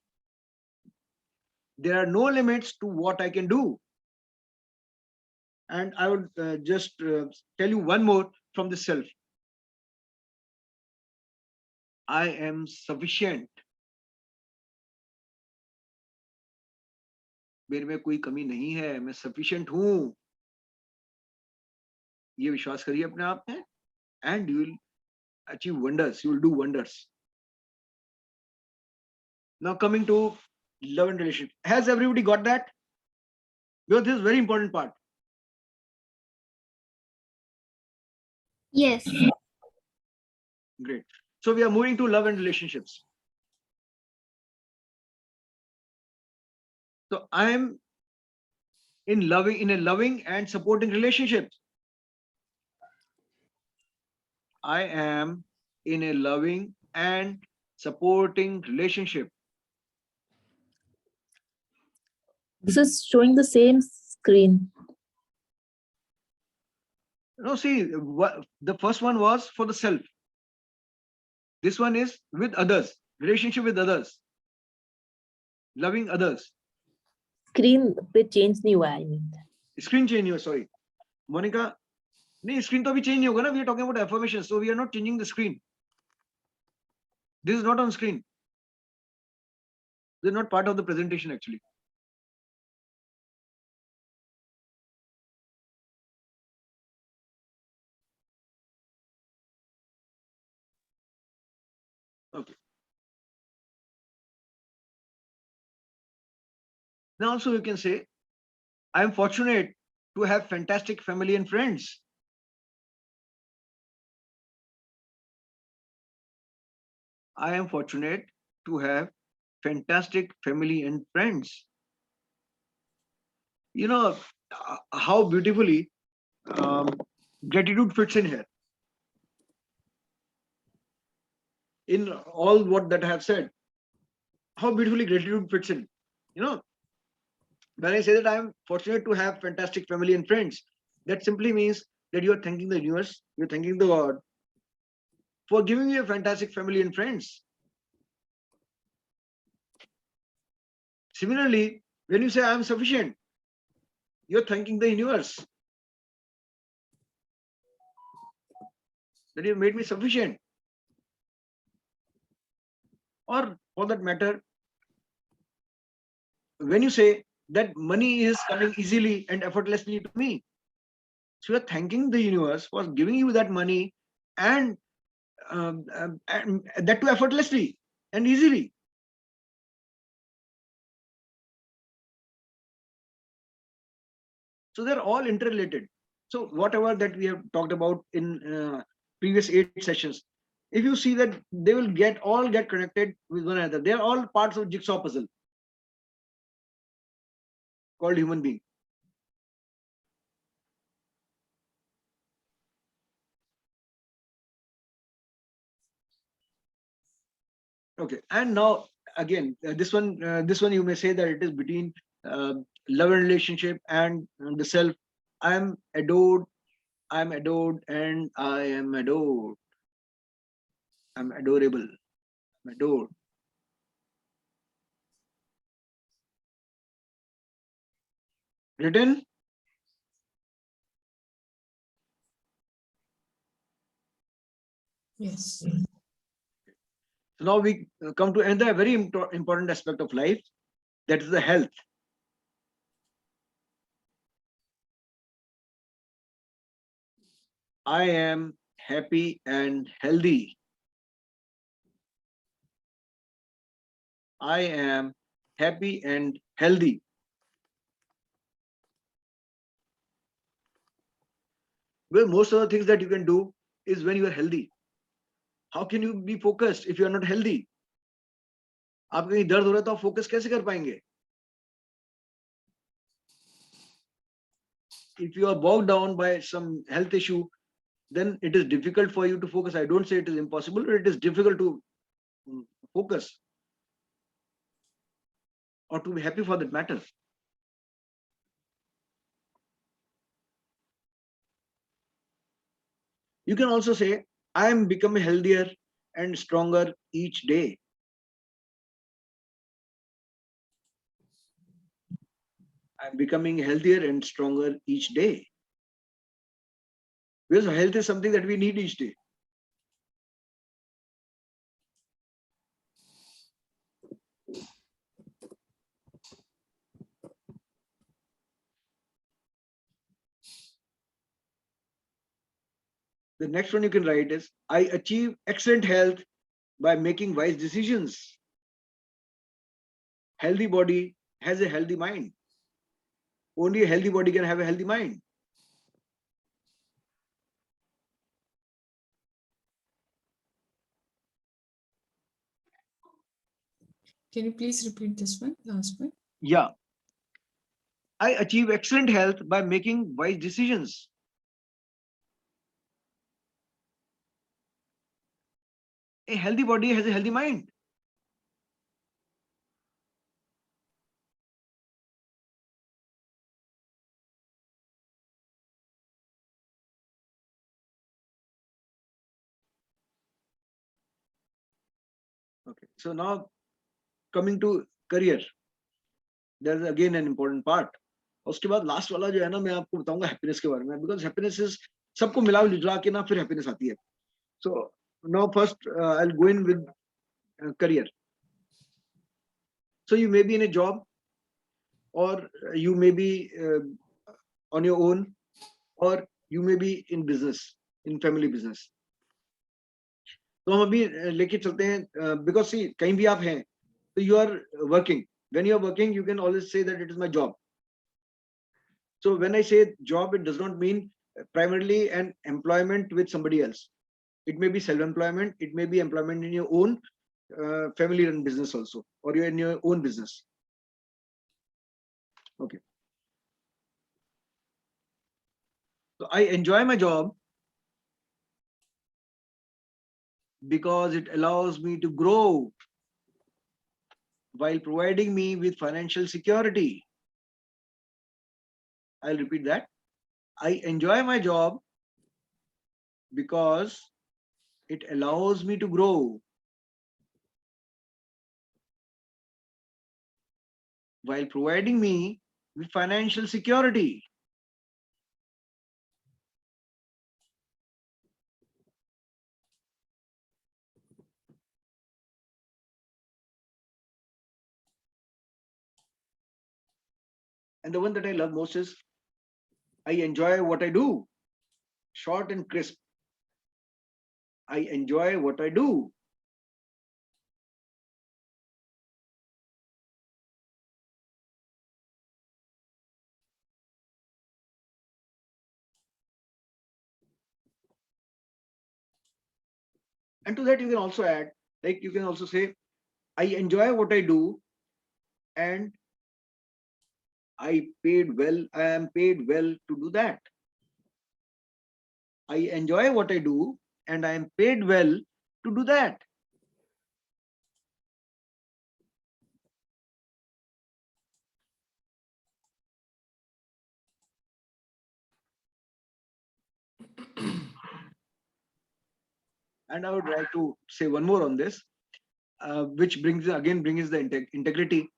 there are no limits to what I can do. And I would just tell you one more from the self. I am sufficient. मेरे में कोई कमी नहीं है, मैं sufficient हूं. ये विश्वास करिए अपने आप में, and you will achieve wonders. You will do wonders. Now coming to love and relationship. Has everybody got that? Because this is very important part. Yes. Great. So we are moving to love and relationships. So I am in a loving and supporting relationship. I am in a loving and supporting relationship. This is showing the same screen. No, see, the first one was for the self. This one is with others, relationship with others, loving others. Screen पे change नहीं हुआ है, I mean. Screen change हुआ, sorry. Monica, नहीं, screen तो अभी change नहीं होगा ना. We are talking about affirmation, so we are not changing the screen. This is not on screen. This is not part of the presentation actually. Okay. Now also you can say, I am fortunate to have fantastic family and friends. I am fortunate to have fantastic family and friends. You know how beautifully gratitude fits in here. In all what that I have said, how beautifully gratitude fits in. You know, when I say that I am fortunate to have fantastic family and friends, that simply means that you are thanking the universe, you're thanking the God for giving you a fantastic family and friends. Similarly, when you say I am sufficient, you're thanking the universe that you made me sufficient. Or for that matter, when you say that money is coming easily and effortlessly to me, so you're thanking the universe for giving you that money and that too effortlessly and easily. So they're all interrelated. So whatever that we have talked about in previous 8 sessions, if you see that they will all get connected with one another. They're all parts of jigsaw puzzle called human being. Okay, and now again, this one you may say that it is between uh, love and relationship and the self. I am adored, and I am adored. I'm adorable, I'm adored. Written. Yes. So now we come to another very important aspect of life, that is the health. I am happy and healthy. I am happy and healthy. Well, most of the things that you can do is when you are healthy. How can you be focused if you are not healthy? आप कहीं दर्द हो रहा है तो आप focus कैसे कर पाएंगे? If you are bogged down by some health issue, then it is difficult for you to focus. I don't say it is impossible, but it is difficult to focus or to be happy for that matter. You can also say, I am becoming healthier and stronger each day. I'm becoming healthier and stronger each day. Because health is something that we need each day. The next one you can write is, I achieve excellent health by making wise decisions. Healthy body has a healthy mind. Only a healthy body can have a healthy mind. Can you please repeat this one, last one? Yeah. I achieve excellent health by making wise decisions. A healthy body has a healthy mind. Okay. So now coming to career, there's again an important part. उसके बाद last वाला जो है ना, मैं आपको बताऊंगा happiness के बारे में, बिकॉज हैप्पीनेस इज सबको मिला जुला के ना फिर हैप्पीनेस आती है. So now first I will go in with career. So you may be in a job, or you may be on your own, or you may be in business, in family business. तो हम अभी लेके चलते हैं, because see कहीं भी आप हैं तो you are working. When you are working, you can always say that it is my job. So when I say job, it does not mean primarily an employment with somebody else. It may be self-employment, it may be employment in your own family run business also, or you're in your own business. Okay. So I enjoy my job because it allows me to grow while providing me with financial security. I'll repeat that. I enjoy my job because it allows me to grow while providing me with financial security. And the one that I love most is I enjoy what I do. Short and crisp. I enjoy what I do. And to that you can also add, like you can also say, I enjoy what I do and I am paid well to do that. I enjoy what I do and I am paid well to do that. And I would like to say one more on this, which brings the integrity.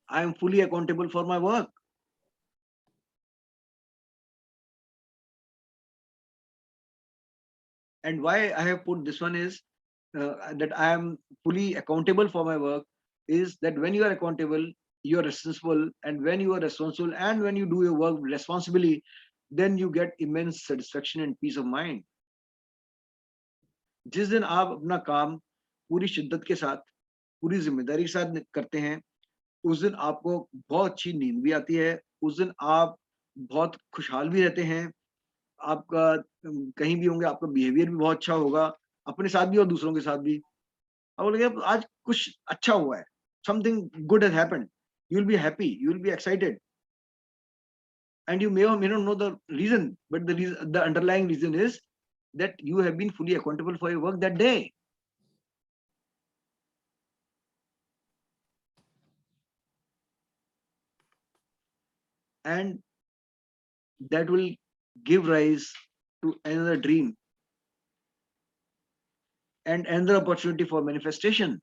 I am fully accountable for my work. And why I have put this one is that I am fully accountable for my work is that when you are accountable, you are responsible, and when you are responsible and when you do your work responsibly, then you get immense satisfaction and peace of mind. जिस दिन आप अपना काम पूरी शिद्दत के साथ, पूरी जिम्मेदारी के साथ करते हैं, उस दिन आपको बहुत अच्छी नींद भी आती है, उस दिन आप बहुत खुशहाल भी रहते हैं, आपका कहीं भी होंगे आपका बिहेवियर भी बहुत अच्छा होगा, अपने साथ भी और दूसरों के साथ भी. अब बोलेंगे आज कुछ अच्छा हुआ है, something good has happened, you will be happy, you will be excited, and you may or may not know the reason, but the underlying reason is that you have been fully accountable for your work that day. And that will give rise to another dream and another opportunity for manifestation.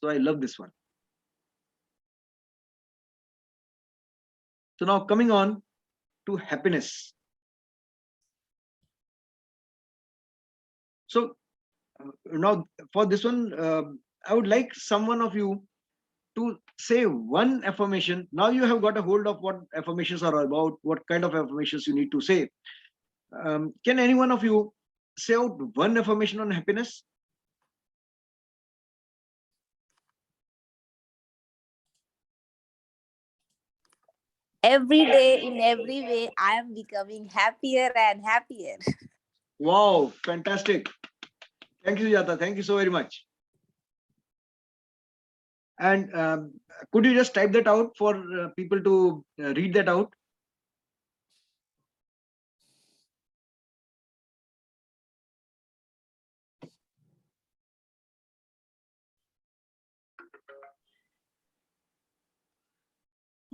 So I love this one. So now coming on to happiness. So now for this one, I would like someone of you to say one affirmation. Now you have got a hold of what affirmations are about, what kind of affirmations you need to say. Can any one of you say out one affirmation on happiness? Every day, in every way, I am becoming happier and happier. Wow, fantastic. Thank you, Sujata. Thank you so very much. And could you just type that out for people to read that out?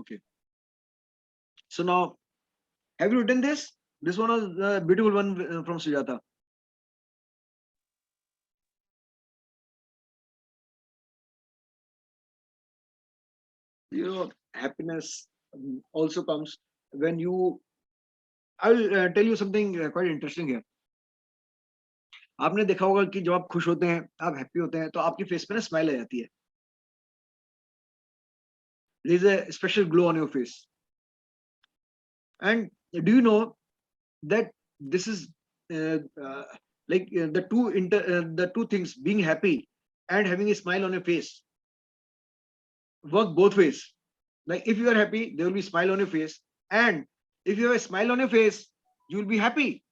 Okay. So now, have you written this? This one was the beautiful one from Sujata. Happiness also comes when you. I will tell you something quite interesting here. आपने देखा होगा कि जब आप खुश होते हैं, आप हैप्पी होते हैं, तो आपकी फेस पे ना स्माइल आ जाती है. There is a special glow on your face. And do you know that this is the two things, being happy and having a smile on your face, work both ways. Like if you are happy, there will be smile on your face, and if you have a smile on your face, you will be happy.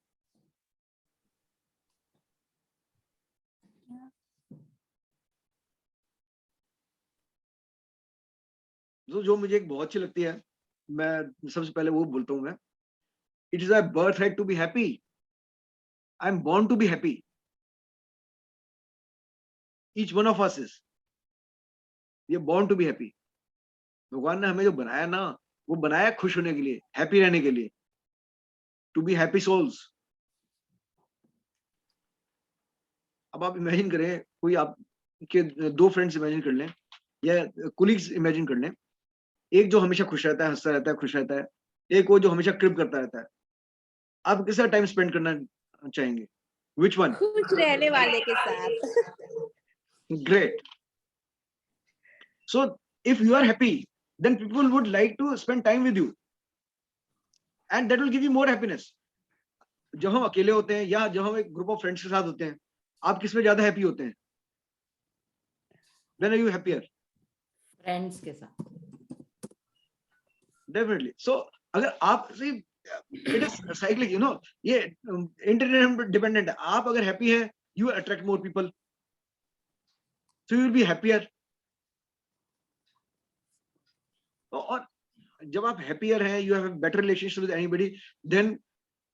जो मुझे एक बहुत अच्छी लगती है, मैं सबसे पहले वो बोलता हूँ मैं. It is a birthright to be happy. I am born to be happy. Each one of us is. We are born to be happy. भगवान ने हमें जो बनाया ना, वो बनाया खुश होने के लिए, हैप्पी रहने के लिए. To be happy souls. अब आप इमेजिन करें, कोई आपके दो फ्रेंड्स इमेजिन कर लें, या कोलिग्स इमेजिन कर लें. एक जो हमेशा खुश रहता है, हंसता रहता है, खुश रहता है. एक वो जो हमेशा क्रिप करता रहता है. आप किसका टाइम स्पेंड करना चाहेंगे? Which one? खुश रहने वाले के साथ. Great. So if you are happy, then people would like to spend time with you, and that will give you more happiness. जब हम अकेले होते हैं या जब हम एक ग्रुप ऑफ फ्रेंड्स के साथ होते हैं, आप किस में ज्यादा हैप्पी होते हैं? When are you happier? Friends के साथ. Definitely. So अगर आप see, it is cyclic, you know, ये interdependent है. आप अगर happy हैं, you attract more people, so you will be happier. और जब आप happier हैं, you have a better relationship with anybody, then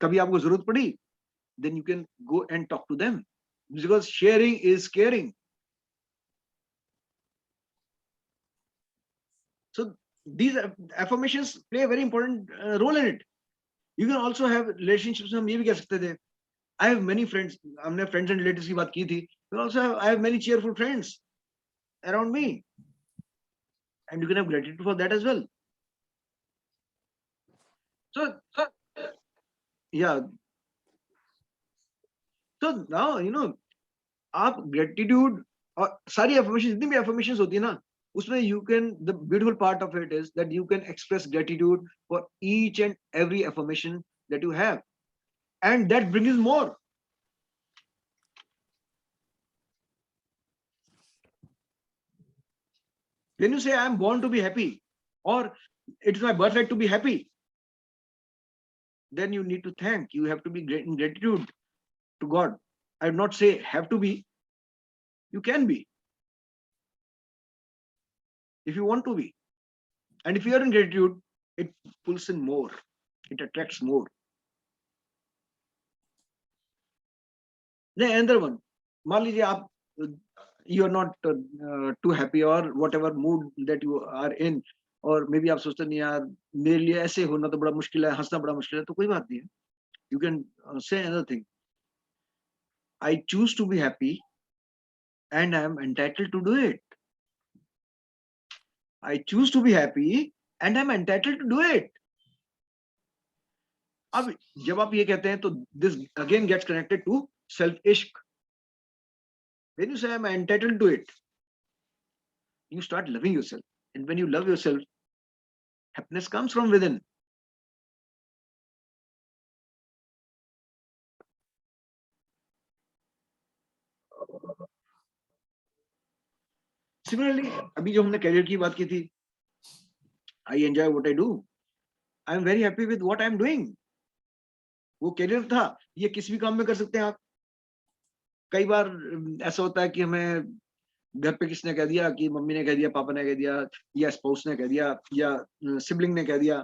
कभी आपको जरूरत पड़ी, then you can go and talk to them, because sharing is caring. So these affirmations play a very important role in it. You can also have relationships. हम ये भी कह सकते थे, I have many friends. हमने friends and relatives की बात की थी. You also have, I have many cheerful friends around me, and you can have gratitude for that as well. So yeah. So now you know, आप gratitude और सारी affirmations, जितनी भी affirmations होती है ना, उसमें you can, the beautiful part of it is that you can express gratitude for each and every affirmation that you have, and that brings more. When you say I am born to be happy, or it is my birthright to be happy, then you need to thank. You have to be great in gratitude to God. I would not say have to be. You can be if you want to be, and if you are in gratitude, it pulls in more. It attracts more. The another one. मान लीजिए आप you are not too happy or whatever mood that you are in, और maybe आप सोचते नहीं यार मेरे लिए ऐसे होना तो बड़ा मुश्किल है, हंसना बड़ा मुश्किल है, तो कोई बात नहीं है. You can say another thing. I choose to be happy, and I am entitled to do it. I choose to be happy, and I am entitled to do it. अब जब आप ये कहते हैं तो this again gets connected to self-ishq. When you say I am entitled to it, you start loving yourself, and when you love yourself, happiness comes from within. Similarly, अभी जो हमने career की बात की थी, I enjoy what I do. I am very happy with what I am doing. वो career था, ये किसी भी काम में कर सकते हैं आप. कई बार ऐसा होता है कि हमें घर पे किसने कह दिया, कि मम्मी ने कह दिया, पापा ने कह दिया, या स्पाउस ने कह दिया, या सिबलिंग ने कह दिया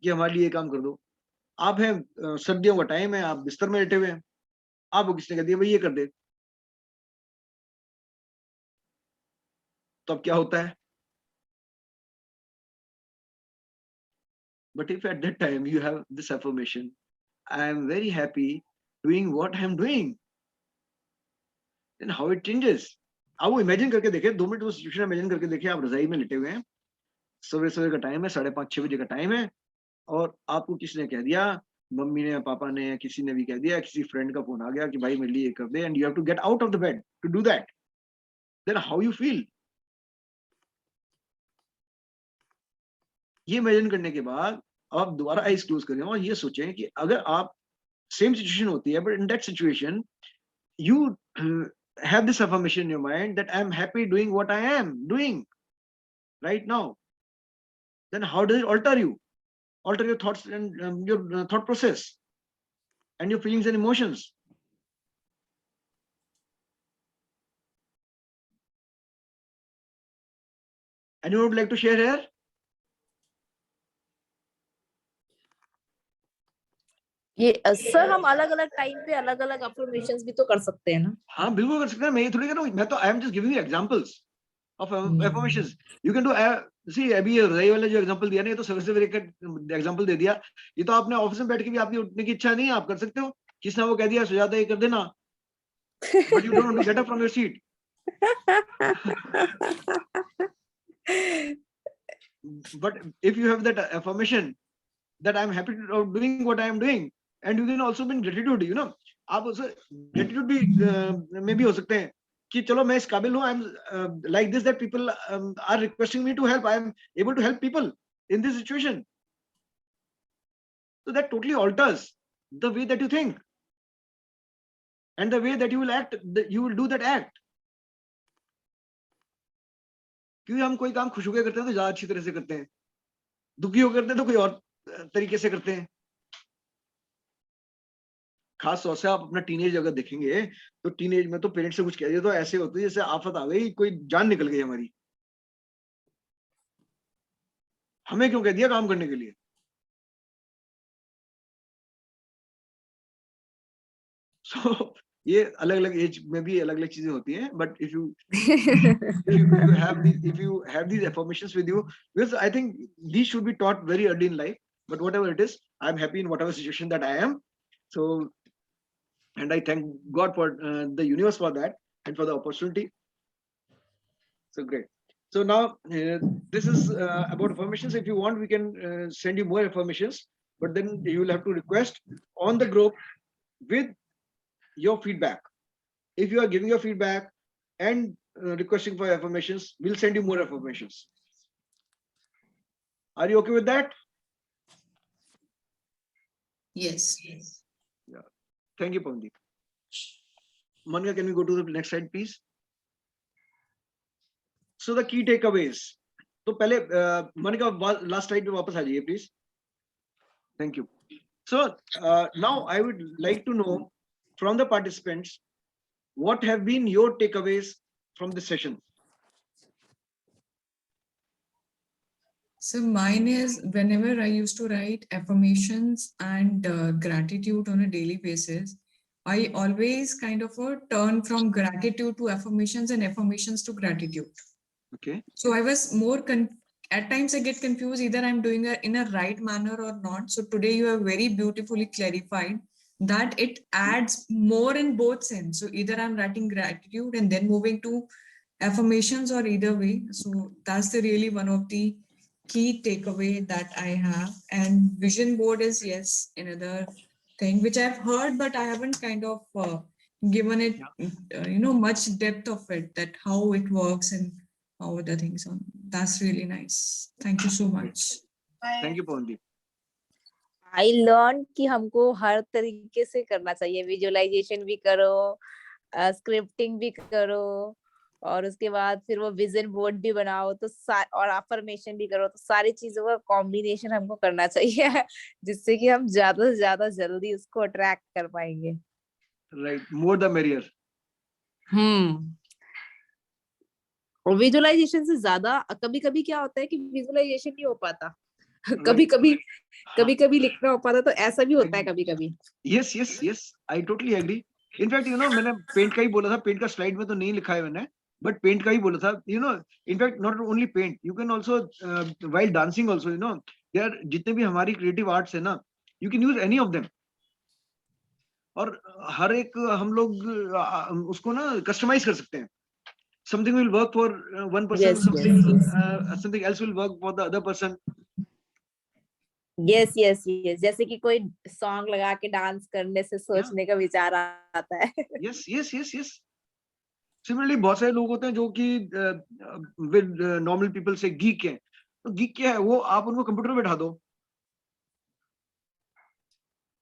कि हमारे लिए ये काम कर दो. आप हैं, सर्दियों का टाइम है, आप बिस्तर में लेटे हुए हैं, आपको किसने कह दिया भाई ये कर दे, तो अब क्या होता है? But if at that time you have this affirmation, I am very happy doing what I am doing, then how it changes. आप वो इमेजिन करके देखें, 2 मिनट वो सिचुएशन इमेजिन करके देखें, आप रजाई में लेटे हुए हैं, सवेरे का टाइम है, 5:30-6 बजे का टाइम है, और आपको किसी ने कह दिया, मम्मी ने, पापा ने, किसी ने भी कह दिया, किसी फ्रेंड का फोन आ गया कि भाई मेरे लिए ये कर दे, and you have to get out of the bed to do that, then how you feel? ये इमेजिन करने के बाद आप दोबारा आईज क्लोज करें और ये सोचें कि अगर आप सेम सिचुएशन होती है, but in that situation you have this affirmation in your mind that I'm happy doing what I am doing right now, then how does it alter you, alter your thoughts and your thought process and your feelings and emotions? Anyone would like to share here? ये sir हम अलग अलग time पे अलग अलग affirmations भी तो कर सकते हैं ना? हाँ बिल्कुल कर सकते हैं, मैं ये थोड़ी कह रहा हूँ, मैं तो I am just giving you examples of affirmations. You can do, see अभी ये रजाई वाला जो एग्जांपल दिया ना, ये तो सवेरे का एग्जांपल दे दिया, ये तो आपने ऑफिस में बैठ के भी, आपकी उठने की इच्छा नहीं है, आप कर सकते हो, किसी ने वो कह दिया सुजाता ये कर देना, but you don't want to get up from your seat. But if you have that affirmation that I'm happy to doing what I am doing, and you can also be in gratitude, you know, आप उसे gratitude भी में भी हो सकते हैं कि चलो मैं इस काबिल हूँ, I'm like this that people are requesting me to help, I am able to help people in this situation. So that totally alters the way that you think and the way that you will act, you will do that act. क्योंकि हम कोई काम खुश होकर करते हैं तो ज्यादा अच्छी तरह से करते हैं, दुखी होकर करते हैं तो कोई और तरीके से करते हैं. खास तौर से आप अपना टीनेज अगर देखेंगे तो टीनेज में तो पेरेंट्स से कुछ कह दिया तो ऐसे होते है जैसे आफत आ गई, कोई जान निकल गई हमारी. हमें क्यों कह दिया काम करने के लिए? So, ये अलग अलग एज में भी अलग अलग चीजें होती हैं, but if you have these affirmations with you, because I think these should be taught very early in life. But whatever it is, I'm happy in whatever situation that I am. So, and I thank God for the universe for that and for the opportunity. So great. So now this is about affirmations. If you want, we can send you more affirmations, but then you will have to request on the group with your feedback. If you are giving your feedback and requesting for affirmations, we'll send you more affirmations. Are you okay with that? Yes. Yeah. Thank you, Pavandi. Manya, can we go to the next slide, please? So the key takeaways. तो पहले Monica, last slide पे वापस आ जाइए, please. Thank you. So now I would like to know from the participants, what have been your takeaways from this session? So mine is, whenever I used to write affirmations and gratitude on a daily basis, I always kind of turn from gratitude to affirmations and affirmations to gratitude. Okay. So I was more, at times I get confused, either I'm doing it in a right manner or not. So today you have very beautifully clarified that it adds more in both sense. So either I'm writing gratitude and then moving to affirmations, or either way. So that's the really one of the key takeaway that I have. And vision board is, yes, another thing which I've heard, but I haven't kind of given it, much depth of it, that how it works and how the things on. That's really nice. Thank you so much. Thank you, Pavandi. I learned कि हमको हर तरीके से करना चाहिए, visualisation भी करो, scripting भी करो, और उसके बाद फिर वो विजन बोर्ड भी बनाओ, तो और अफर्मेशन भी करो, तो सारी चीजों का कॉम्बिनेशन हमको करना चाहिए जिससे कि हम ज्यादा से ज्यादा जल्दी उसको अट्रैक्ट कर पाएंगे. Right, more the merrier. और विजुअलाइजेशन से ज्यादा कभी कभी क्या होता है कि विजुअलाइजेशन नहीं हो पाता, Right. कभी कभी लिखना हो पाता, तो ऐसा भी होता है कभी कभी. Yes, I totally agree. In fact, मैंने पेंट का ही बोला था, पेंट का स्लाइड में तो नहीं लिखा है मैंने, बट पेंट का ही बोला था. In fact, not only paint, you can also while dancing also, यार जितने भी हमारी क्रिएटिव आर्ट्स है ना, you can use any of them, और हर एक हम लोग उसको ना कस्टमाइज कर सकते हैं. Something will work for one person, Yes, something else will work for the other person. Yes yes yes, जैसे कि कोई सॉन्ग लगा के डांस करने से सोचने का विचार आता है. Yes, yes, yes, yes. Similarly, बहुत सारे लोग होते हैं जो कि with normal people से geek हैं. तो geek क्या है? वो आप उनको कंप्यूटर पे बैठा दो.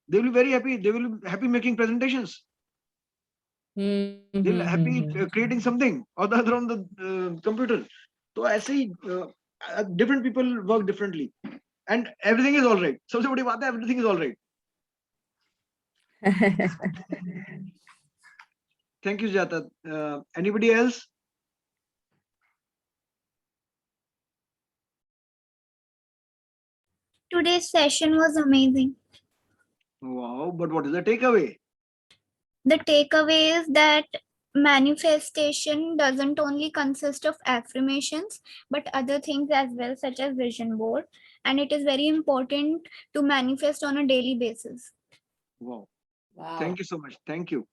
They will be very happy. They will be happy making presentations. They will happy creating something or the other on the computer. तो ऐसे ही different people work differently, and everything is all right. सबसे बड़ी बात है, everything is all right. Thank you, Jata. Anybody else? Today's session was amazing. Wow, but what is the takeaway? The takeaway is that manifestation doesn't only consist of affirmations, but other things as well, such as vision board. And it is very important to manifest on a daily basis. Wow. Wow. Thank you so much. Thank you.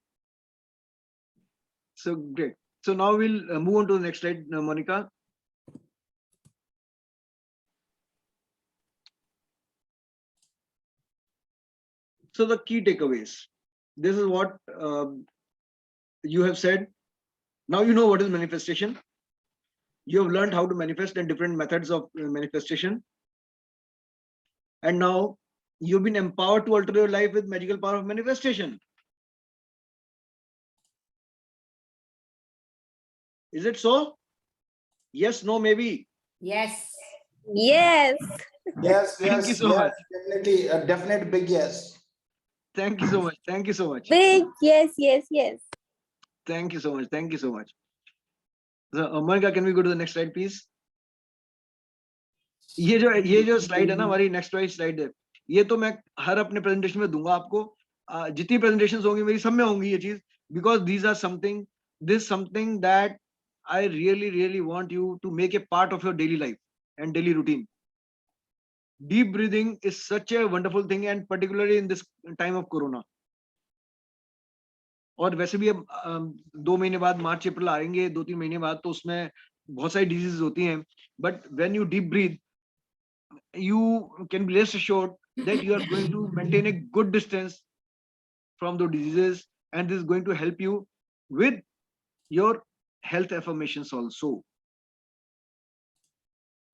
So great. So now we'll move on to the next slide, Monica. So the key takeaways. This is what you have said. Now you know what is manifestation. You have learned how to manifest and different methods of manifestation. And now you've been empowered to alter your life with magical power of manifestation. Is it so? Yes, no, maybe. Yes. Yes. Yes, Thank you yes, so yes, much. definitely, a definite big yes. Thank you so much. Thank you so much. Big yes, yes, yes. Thank you so much. Thank you so much. So, Monica, can we go to the next slide, please? ये जो slide है ना, हमारी next वाली slide है, ये तो मैं हर अपने presentation में दूंगा आपको. जितनी presentations होंगी मेरी सब में होंगी ये चीज, because this is something that I really want you to make a part of your daily life and daily routine. Deep breathing is such a wonderful thing, and particularly in this time of corona. और वैसे भी अब 2 महीने बाद मार्च अप्रैल आएंगे, 2-3 महीने बाद, तो उसमें बहुत सारी डिजीजेस होती हैं. But when you deep breath, you can be rest assured that you are going to maintain a good distance from the diseases, and this is going to help you with your health affirmations also.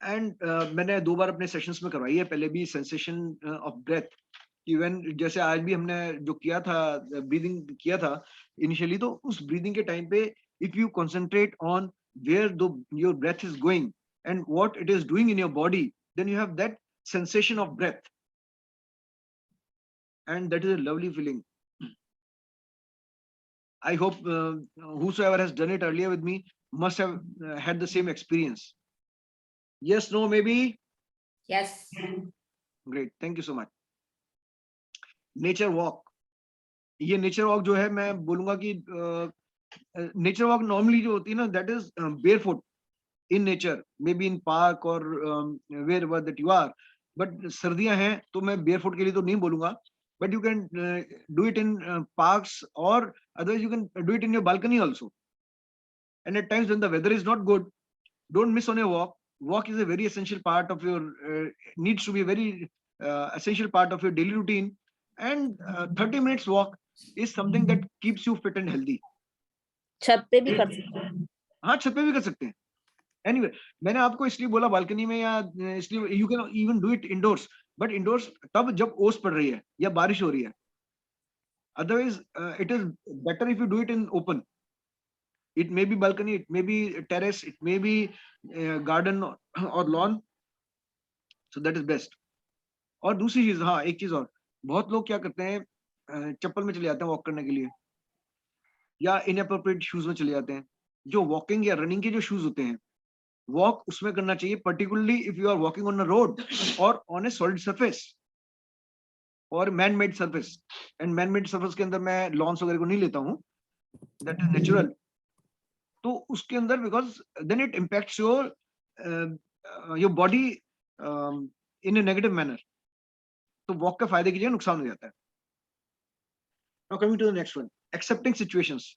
And मैंने 2 बार अपने sessions में करवाई है, पहले भी sensation of breath, even जैसे आज भी हमने जो किया था, ब्रीदिंग किया था इनिशियली, तो उस ब्रीदिंग के टाइम पे if you concentrate on where your breath is going and what it is doing in your body, then you have that sensation of breath, and that is a lovely feeling. I hope whosoever has done it earlier with me must have had the same experience. Yes, no, maybe. Yes. Great, thank you so much. Nature walk. ये nature walk जो है, मैं बोलूंगा कि nature walk normally जो होती है ना, that is barefoot in nature, maybe in park or wherever that you are. But सर्दियां हैं तो मैं barefoot के लिए तो नहीं बोलूंगा, but you can do it in parks, or otherwise you can do it in your balcony also. And at times when the weather is not good, don't miss on a walk. Walk is a very essential part of your needs to be a very essential part of your daily routine, and 30 minutes walk is something that keeps you fit and healthy. छत पे भी कर सकते हैं. हाँ, छत पे भी कर सकते हैं. Anyway, मैंने आपको इसलिए बोला बालकनी में, या इसलिए you can even do it indoors, but indoors तब जब ओस पड़ रही है या बारिश हो रही है. Otherwise, it is better if you do it in open. It may be balcony, it may be terrace, it may be garden or lawn. So that is best. और दूसरी चीज, हाँ एक चीज और, बहुत लोग क्या करते हैं, चप्पल में चले जाते हैं वॉक करने के लिए, या इनअप्रोप्रिएट शूज में चले जाते हैं. जो वॉकिंग या रनिंग के जो शूज होते हैं, वॉक उसमें करना चाहिए, particularly if you are walking on a road or on a solid surface or man-made surface. And man-made surface के अंदर मैं lawns वगैरह को नहीं लेता हूँ, that is natural. तो उसके अंदर, because then it impacts your body in a negative manner, तो walk का फायदे की जगह नुकसान हो जाता है. Now coming to the next one, accepting situations.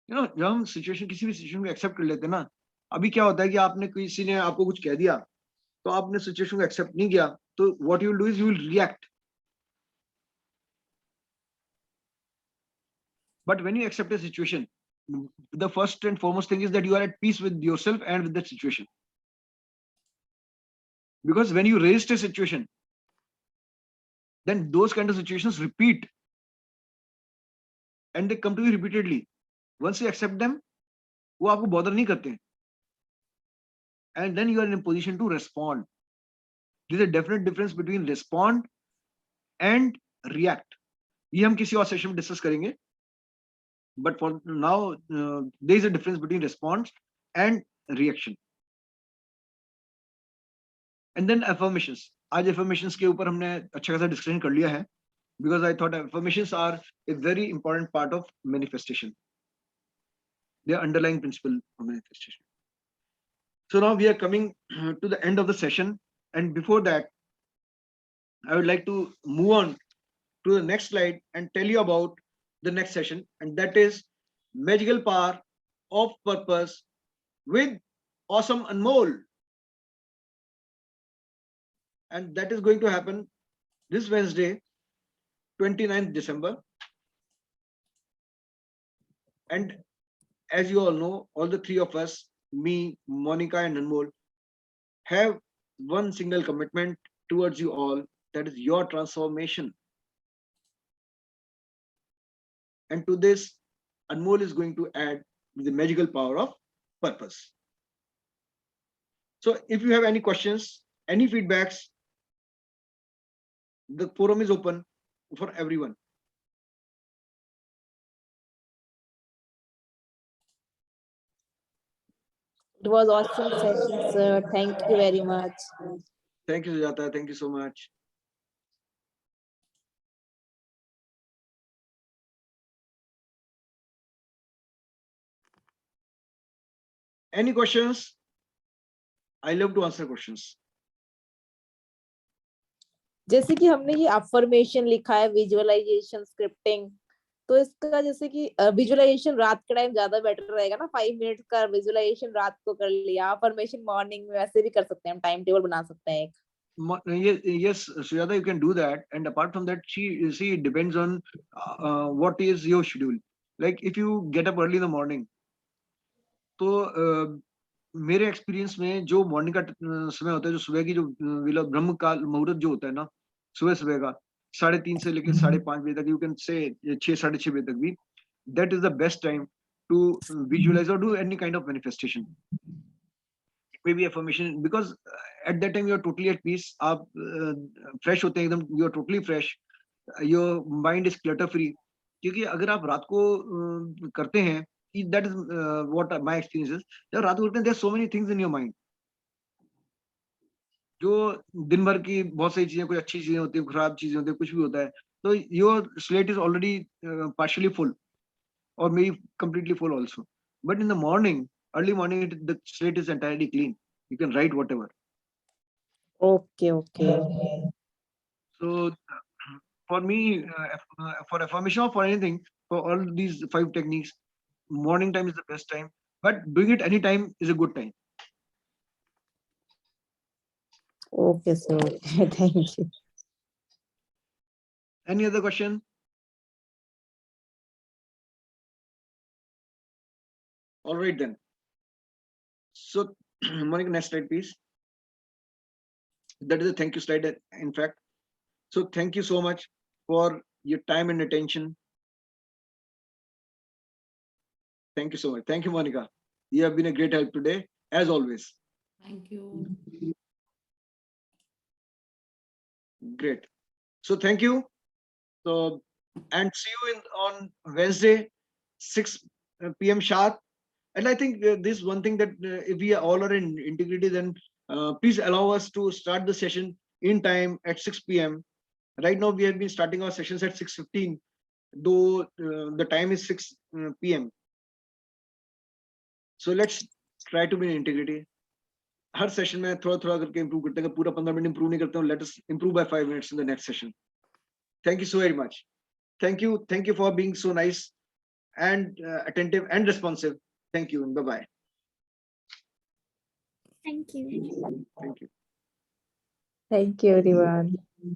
You know, जब हम situation किसी भी situation को accept कर लेते हैं ना, अभी क्या होता है कि आपने किसी ने आपको कुछ कह दिया, तो आपने situation को accept नहीं किया, तो what you will do is you will react. But when you accept a situation, the first and foremost thing is that you are at peace with yourself and with that situation. Because when you resist a situation, then those kind of situations repeat and they come to you repeatedly. Once you accept them, वो आपको bother नहीं करते. And then you are in a position to respond. There is a definite difference between respond and react. ये हम किसी और session में discuss करेंगे. But for now, there is a difference between response and reaction. And then affirmations. आज affirmations के ऊपर हमने अच्छा खासा डिस्कशन कर लिया है, because I thought affirmations are a very important part of manifestation. They are underlying principle of manifestation. So now we are coming to the end of the session, and before that, I would like to move on to the next slide and tell you about the next session, and that is magical power of purpose with awesome Anmol. And that is going to happen this Wednesday, 29th December. And as you all know, all the three of us, me, Monica and Anmol, have one single commitment towards you all, that is your transformation. And to this, Anmol is going to add the magical power of purpose. So if you have any questions, any feedbacks, the forum is open for everyone. It was awesome session, sir. Thank you very much. Thank you, Sujata. Thank you so much. Any questions? I love to answer questions. जैसे कि हमने ये affirmation लिखा है, visualisation, scripting, तो इसका जैसे कि विजुअलाइजेशन रात के टाइम ज्यादा बेटर रहेगा ना. 5 मिनट का विजुअलाइजेशन रात को कर लिया, अफर्मेशन मॉर्निंग में वैसे भी कर सकते हैं, हम टाइम टेबल बना सकते हैं एक. Yes, Sujata, you can do that. And apart from that, see, it depends on what is your schedule. Like if you get up early in the morning, तो मेरे एक्सपीरियंस में जो मॉर्निंग का समय होता है, जो सुबह की जो ब्रह्म काल मुहूर्त जो होता है ना, सुबह सुबह का 3:30 से लेकर 5:30 बजे तक, यू कैन से 6, 6:30 बजे तक भी, that is the best time to visualize or do any kind of manifestation. Maybe affirmation, because at that time you are totally at peace. आप fresh होते हैं एकदम, you are totally fresh. Your mind is clutter free. क्योंकि अगर आप रात को करते हैं, that is what my experience is. जब रात को करते हैं, there are so many things in your mind. जो दिन भर की बहुत सारी चीजें, कोई अच्छी चीजें होती है, खराब चीजें होती है, कुछ भी होता है, तो your slate is already partially full or maybe completely full also. But in the morning, early morning, the slate is entirely clean. You can write whatever. Okay. So for me, for affirmation or for anything, for all these 5 techniques, morning time is the best time, but doing it anytime is a good time. Okay, sir. Okay. Thank you. Any other question? All right then. So Monica, next slide, please. That is a thank you slide, in fact. So thank you so much for your time and attention. Thank you so much. Thank you, Monica. You have been a great help today, as always. Thank you. Great. So thank you. So, and see you on Wednesday, 6 p.m. sharp. And I think this one thing that if we all are in integrity, then please allow us to start the session in time at 6 p.m. Right now, we have been starting our sessions at 6:15, though the time is 6 p.m. So let's try to be in integrity. Her session में थोड़ा थोड़ा करके improve करते हैं. अगर पूरा 15 minute improve नहीं करते हो, let us improve by 5 minutes in the next session. Thank you so very much. Thank you for being so nice and attentive and responsive. Thank you and bye bye. Thank you. Thank you. Thank you, everyone.